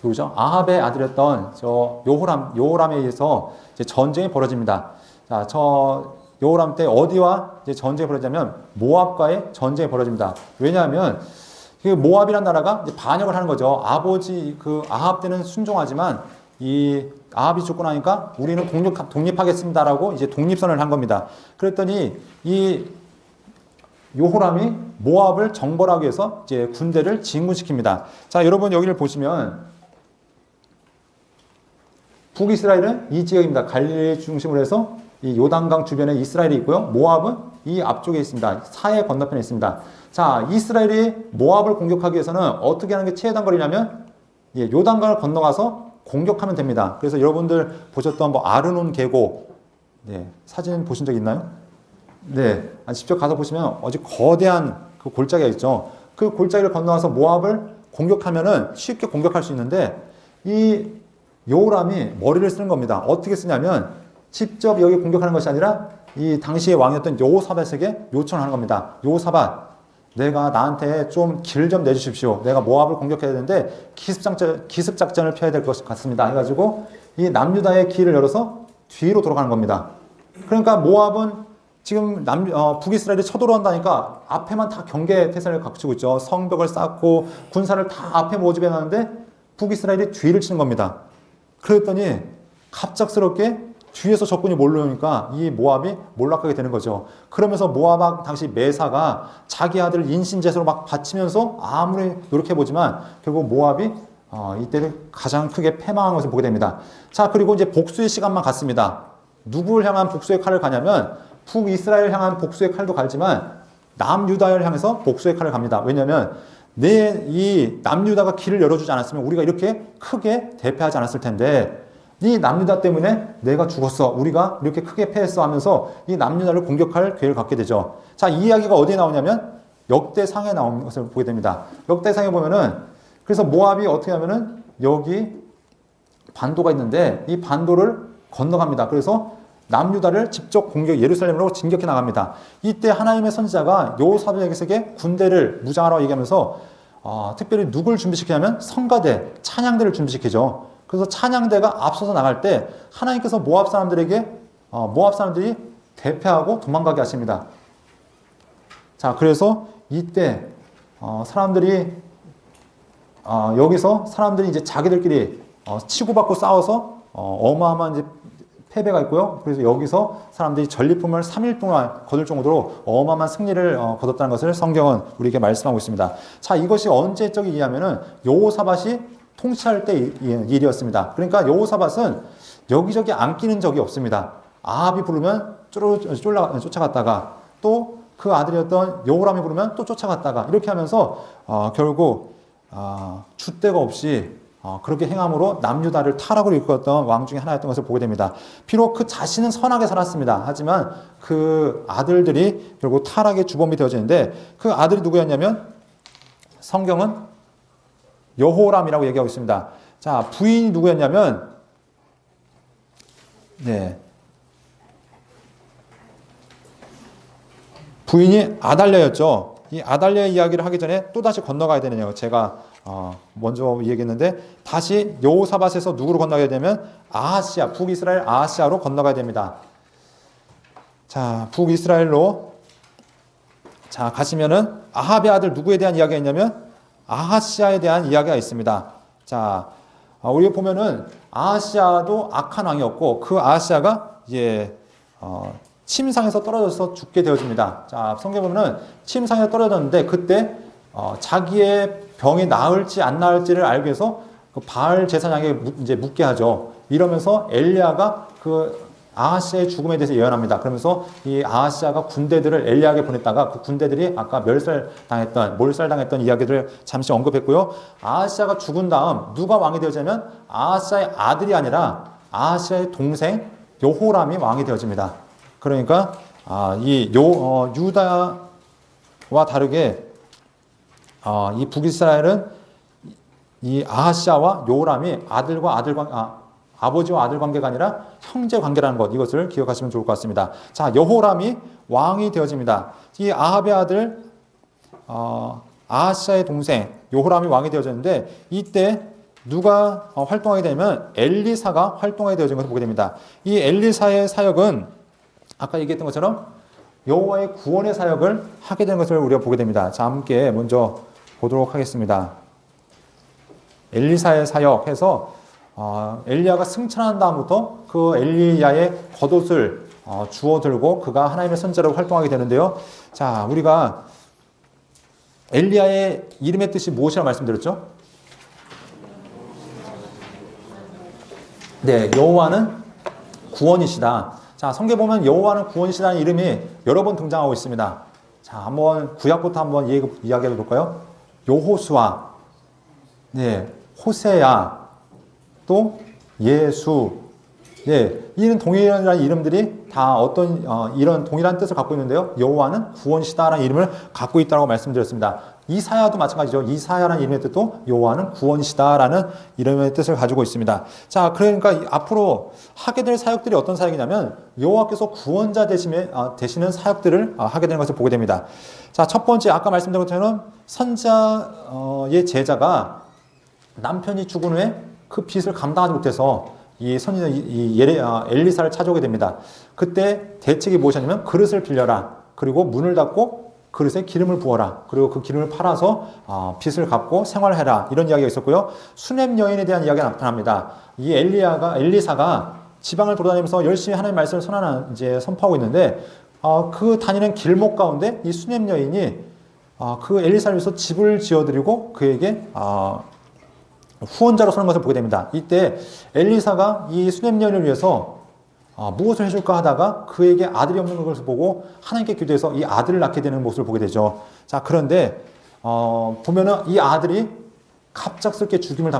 누구죠? 아합의 아들이었던 여호람에 의해서 이제 전쟁이 벌어집니다. 자, 여호람 때 어디와 이제 전쟁이 벌어지냐면 모압과의 전쟁이 벌어집니다. 왜냐하면 그 모압이라는 나라가 이제 반역을 하는 거죠. 아버지 아합 때는 순종하지만 이 아합이 죽고 나니까 우리는 독립하겠습니다라고 이제 독립선을 한 겁니다. 그랬더니 이 여호람이 모압을 정벌하기 위해서 이제 군대를 진군시킵니다. 자, 여러분 여기를 보시면 북이스라엘은 이 지역입니다. 갈릴리 중심으로 해서 이 요단강 주변에 이스라엘이 있고요. 모압은 이 앞쪽에 있습니다. 사해 건너편에 있습니다. 자, 이스라엘이 모압을 공격하기 위해서는 어떻게 하는 게 최단거리냐면 요단강을 건너가서 공격하면 됩니다. 그래서 여러분들 보셨던 아르논 계곡 사진 보신 적 있나요? 네, 직접 가서 보시면 아주 거대한 그 골짜기가 있죠. 그 골짜기를 건너가서 모압을 공격하면은 쉽게 공격할 수 있는데 이 여호람이 머리를 쓰는 겁니다. 어떻게 쓰냐면 직접 여기 공격하는 것이 아니라 이 당시의 왕이었던 여호사밧에게 요청을 하는 겁니다. 여호사밧, 내가 나한테 좀 길 좀 내주십시오. 내가 모압을 공격해야 되는데 기습작전을 펴야 될 것 같습니다. 해가지고 이 남유다의 길을 열어서 뒤로 돌아가는 겁니다. 그러니까 모압은 지금 북이스라엘이 쳐들어온다니까 앞에만 다 경계 태세를 갖추고 있죠. 성벽을 쌓고 군사를 다 앞에 모집해 놨는데 북이스라엘이 뒤를 치는 겁니다. 그랬더니 갑작스럽게 뒤에서 적군이 몰려오니까 이 모압이 몰락하게 되는 거죠. 그러면서 모압 왕 당시 메사가 자기 아들 인신제사로 막 바치면서 아무리 노력해보지만 결국 모압이 이때를 가장 크게 패망한 것을 보게 됩니다. 자, 그리고 이제 복수의 시간만 갔습니다. 누구를 향한 복수의 칼을 가냐면 북이스라엘 향한 복수의 칼도 갈지만 남유다를 향해서 복수의 칼을 갑니다. 왜냐하면 이 남유다가 길을 열어주지 않았으면 우리가 이렇게 크게 대패하지 않았을 텐데 이 남유다 때문에 내가 죽었어. 우리가 이렇게 크게 패했어 하면서 이 남유다를 공격할 기회를 갖게 되죠. 자, 이 이야기가 어디에 나오냐면 역대상에 나오는 것을 보게 됩니다. 역대상에 보면은 그래서 모압이 어떻게 하면은 여기 반도가 있는데 이 반도를 건너갑니다. 그래서 남유다를 직접 예루살렘으로 진격해 나갑니다. 이때 하나님의 선지자가 여호사밧에게 군대를 무장하라고 얘기하면서 특별히 누굴 준비시키냐면 성가대, 찬양대를 준비시키죠. 그래서 찬양대가 앞서서 나갈 때 하나님께서 모압 사람들이 대패하고 도망가게 하십니다. 자, 그래서 이때 여기서 사람들이 이제 자기들끼리 치고받고 싸워서 어마어마한 이제 패배가 있고요. 그래서 여기서 사람들이 전리품을 3일 동안 거둘 정도로 어마어마한 승리를 거뒀다는 것을 성경은 우리에게 말씀하고 있습니다. 자, 이것이 언제적 일이냐면은 여호사밧이 통치할 때 일이었습니다. 그러니까 여호사밧은 여기저기 안 끼는 적이 없습니다. 아합이 부르면 쫓아갔다가 또 그 아들이었던 여호람이 부르면 또 쫓아갔다가 이렇게 하면서 결국 줏대가 없이 그렇게 행함으로 남유다를 타락으로 이끌었던 왕 중에 하나였던 것을 보게 됩니다. 비록 그 자신은 선하게 살았습니다. 하지만 그 아들들이 결국 타락의 주범이 되어지는데 그 아들이 누구였냐면 성경은 여호람이라고 얘기하고 있습니다. 자, 부인이 누구였냐면 부인이 아달랴였죠. 이 아달랴의 이야기를 하기 전에 또다시 건너가야 되느냐고 제가 먼저 얘기했는데 다시 여호사밧에서 누구로 건너가야 되면 아하시아, 북이스라엘 아하시아로 건너가야 됩니다. 자, 북이스라엘로 자 가시면은 아합의 아들 누구에 대한 이야기가 있냐면 아하시아에 대한 이야기가 있습니다. 자, 우리가 보면은 아하시아도 악한 왕이었고 그 아하시아가 이제 침상에서 떨어져서 죽게 되어집니다. 자, 성경에 보면은 침상에 떨어졌는데 그때 자기의 병이 나을지 안 나을지를 알기 위해서 그 바알 제사장에게 이제 묻게 하죠. 이러면서 엘리야가 그 아하시아의 죽음에 대해서 예언합니다. 그러면서 이 아하시아가 군대들을 엘리야에게 보냈다가 그 군대들이 아까 몰살당했던 이야기를 잠시 언급했고요. 아하시아가 죽은 다음 누가 왕이 되어지냐면 아하시아의 아들이 아니라 아하시아의 동생 여호람이 왕이 되어집니다. 그러니까 유다와 다르게 이 북이스라엘은 이 아하시아와 여호람이 아버지와 아들 관계가 아니라 형제 관계라는 것, 이것을 기억하시면 좋을 것 같습니다. 자, 여호람이 왕이 되어집니다. 이 아합의 아들 아하시아의 동생 여호람이 왕이 되어졌는데 이때 누가 활동하게 되면 엘리사가 활동하게 되어진 것을 보게 됩니다. 이 엘리사의 사역은 아까 얘기했던 것처럼 여호와의 구원의 사역을 하게 되는 것을 우리가 보게 됩니다. 자, 함께 먼저 보도록 하겠습니다. 엘리사의 사역해서 엘리야가 승천한 다음부터 그 엘리야의 겉옷을 주워 들고 그가 하나님의 선지자로 활동하게 되는데요. 자, 우리가 엘리야의 이름의 뜻이 무엇이라고 말씀드렸죠? 네, 여호와는 구원이시다. 자, 성경에 보면 여호와는 구원이시다는 이름이 여러 번 등장하고 있습니다. 자, 한번 구약부터 한번 이야기해 볼까요? 여호수아, 호세야, 또 예수, 이런 동일한 이름들이 다 이런 동일한 뜻을 갖고 있는데요. 여호와는 구원이시다라는 이름을 갖고 있다고 말씀드렸습니다. 이사야도 마찬가지죠. 이사야라는 이름의 뜻도 여호와는 구원이시다라는 이름의 뜻을 가지고 있습니다. 자, 그러니까 앞으로 하게 될 사역들이 어떤 사역이냐면 여호와께서 구원자 되시는 사역들을 하게 되는 것을 보게 됩니다. 자, 첫 번째 아까 말씀드린 것처럼 선지자의 제자가 남편이 죽은 후에 그 빚을 감당하지 못해서 이 선지자 엘리사를 찾아오게 됩니다. 그때 대책이 무엇이냐면 그릇을 빌려라. 그리고 문을 닫고 그릇에 기름을 부어라. 그리고 그 기름을 팔아서 빚을 갚고 생활해라. 이런 이야기가 있었고요. 수넴 여인에 대한 이야기가 나타납니다. 이 엘리사가 지방을 돌아다니면서 열심히 하나님의 말씀을 선포하고 있는데 그 다니는 길목 가운데 이 수넴 여인이 그 엘리사를 위해서 집을 지어드리고 그에게 후원자로 서는 것을 보게 됩니다. 이때 엘리사가 이 수넴 여인을 위해서 무엇을 해줄까 하다가 그에게 아들이 없는 것을 보고 하나님께 기도해서 이 아들을 낳게 되는 모습을 보게 되죠. 자, 그런데 보면은 이 아들이 갑작스럽게 죽는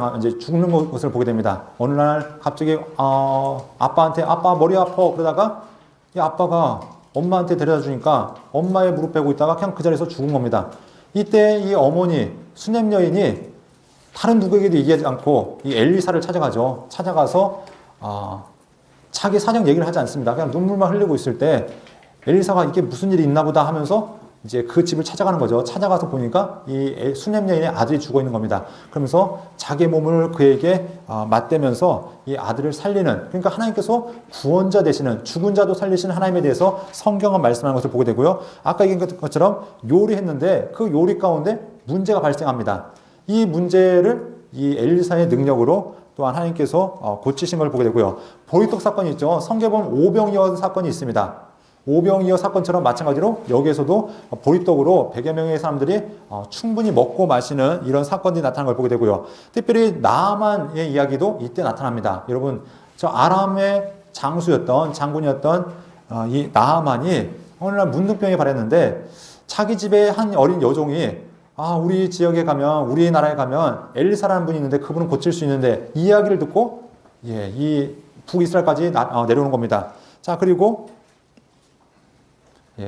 것을 보게 됩니다. 어느 날 갑자기 아빠한테 아빠 머리 아파 그러다가 이 아빠가 엄마한테 데려다 주니까 엄마의 무릎 베고 있다가 그냥 그 자리에서 죽은 겁니다. 이때 이 어머니 수넴 여인이 다른 누구에게도 얘기하지 않고 이 엘리사를 찾아가죠. 찾아가서 자기 사정 얘기를 하지 않습니다. 그냥 눈물만 흘리고 있을 때 엘리사가 이게 무슨 일이 있나 보다 하면서 이제 그 집을 찾아가는 거죠. 찾아가서 보니까 이 수넴 여인의 아들이 죽어 있는 겁니다. 그러면서 자기의 몸을 그에게 맞대면서 이 아들을 살리는, 그러니까 하나님께서 구원자 되시는, 죽은 자도 살리시는 하나님에 대해서 성경은 말씀하는 것을 보게 되고요. 아까 얘기한 것처럼 요리했는데 그 요리 가운데 문제가 발생합니다. 이 문제를 이 엘리사의 능력으로 또한 하나님께서 고치신 걸 보게 되고요. 보리떡 사건이 있죠. 성경에 보면 오병이어 사건이 있습니다. 오병이어 사건처럼 마찬가지로 여기에서도 보리떡으로 100여 명의 사람들이 충분히 먹고 마시는 이런 사건들이 나타나는 걸 보게 되고요. 특별히 나아만의 이야기도 이때 나타납니다. 여러분, 저 아람의 장군이었던 이 나아만이 어느 날 문둥병에 발했는데 자기 집에 한 어린 여종이 우리 지역에 가면, 우리나라에 가면 엘리사라는 분이 있는데 그분은 고칠 수 있는데 이 이야기를 듣고 이 북이스라엘까지 내려오는 겁니다. 자, 그리고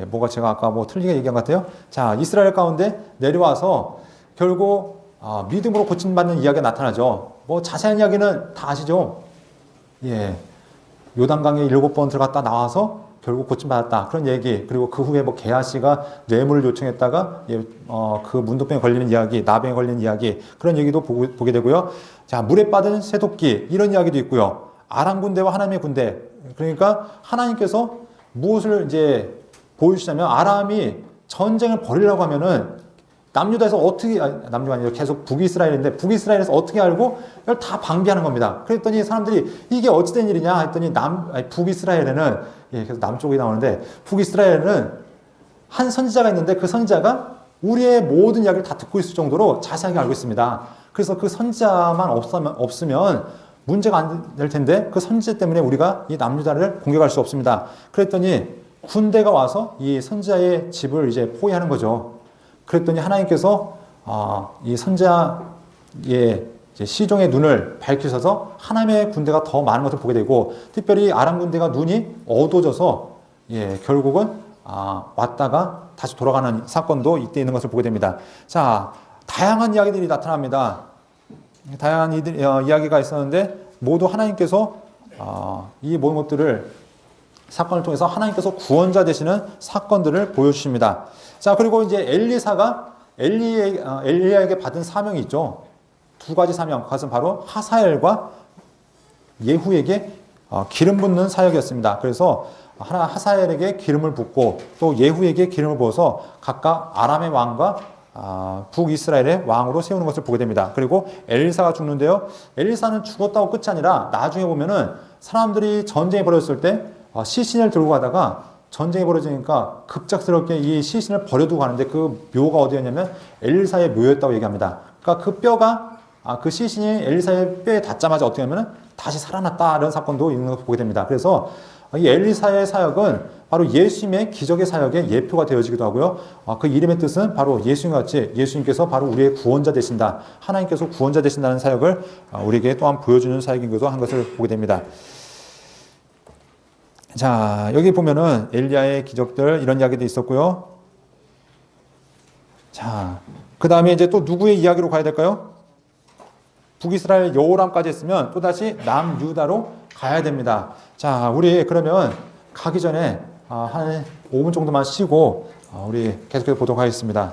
뭐가 제가 아까 틀리게 얘기한 것 같아요. 자, 이스라엘 가운데 내려와서 결국 믿음으로 고침받는 이야기가 나타나죠. 자세한 이야기는 다 아시죠? 요단강에 7번 들어갔다 나와서 결국 고침받았다. 그런 얘기. 그리고 그 후에 게하시가 뇌물을 요청했다가 그 문둥병에 걸리는 이야기, 나병에 걸리는 이야기, 그런 얘기도 보게 되고요. 자, 물에 빠진 새도끼, 이런 이야기도 있고요. 아람 군대와 하나님의 군대. 그러니까 하나님께서 무엇을 이제 보여주시냐면 아람이 전쟁을 벌이려고 하면은 남유다에서 어떻게, 남유가 아니라 계속 북이스라엘인데 북이스라엘에서 어떻게 알고 이걸 다 방비하는 겁니다. 그랬더니 사람들이 이게 어찌된 일이냐 했더니 북이스라엘에는, 계속 남쪽이 나오는데 북이스라엘에는 한 선지자가 있는데 그 선지자가 우리의 모든 이야기를 다 듣고 있을 정도로 자세하게 알고 있습니다. 그래서 그 선지자만 없으면 문제가 안 될 텐데 그 선지자 때문에 우리가 이 남유다를 공격할 수 없습니다. 그랬더니 군대가 와서 이 선지자의 집을 이제 포위하는 거죠. 그랬더니 하나님께서 이 선지자의 시종의 눈을 밝히셔서 하나님의 군대가 더 많은 것을 보게 되고, 특별히 아람 군대가 눈이 어두워져서 결국은 왔다가 다시 돌아가는 사건도 이때 있는 것을 보게 됩니다. 자, 다양한 이야기들이 나타납니다. 다양한 이야기가 있었는데 모두 하나님께서 이 모든 것들을 사건을 통해서 하나님께서 구원자 되시는 사건들을 보여주십니다. 자, 그리고 이제 엘리사가 엘리야에게 받은 사명이 있죠. 두 가지 사명. 그것은 바로 하사엘과 예후에게 기름 붓는 사역이었습니다. 그래서 하사엘에게 기름을 붓고 또 예후에게 기름을 부어서 각각 아람의 왕과 북이스라엘의 왕으로 세우는 것을 보게 됩니다. 그리고 엘리사가 죽는데요. 엘리사는 죽었다고 끝이 아니라 나중에 보면은 사람들이 전쟁이 벌어졌을 때 시신을 들고 가다가 전쟁이 벌어지니까 급작스럽게 이 시신을 버려두고 가는데 그 묘가 어디였냐면 엘리사의 묘였다고 얘기합니다. 그러니까 그 뼈가 그 시신이 엘리사의 뼈에 닿자마자 어떻게 하면 다시 살아났다, 이런 사건도 있는 것을 보게 됩니다. 그래서 이 엘리사의 사역은 바로 예수님의 기적의 사역의 예표가 되어지기도 하고요. 그 이름의 뜻은 바로 예수님과 같이 예수님께서 바로 우리의 구원자 되신다, 하나님께서 구원자 되신다는 사역을 우리에게 또한 보여주는 사역이기도 한 것을 보게 됩니다. 자, 여기 보면은 엘리야의 기적들, 이런 이야기도 있었고요. 자, 그 다음에 이제 또 누구의 이야기로 가야 될까요? 북이스라엘 여호람까지 했으면 또다시 남유다로 가야 됩니다. 자, 우리 그러면 가기 전에 한 5분 정도만 쉬고 우리 계속해서 보도록 하겠습니다.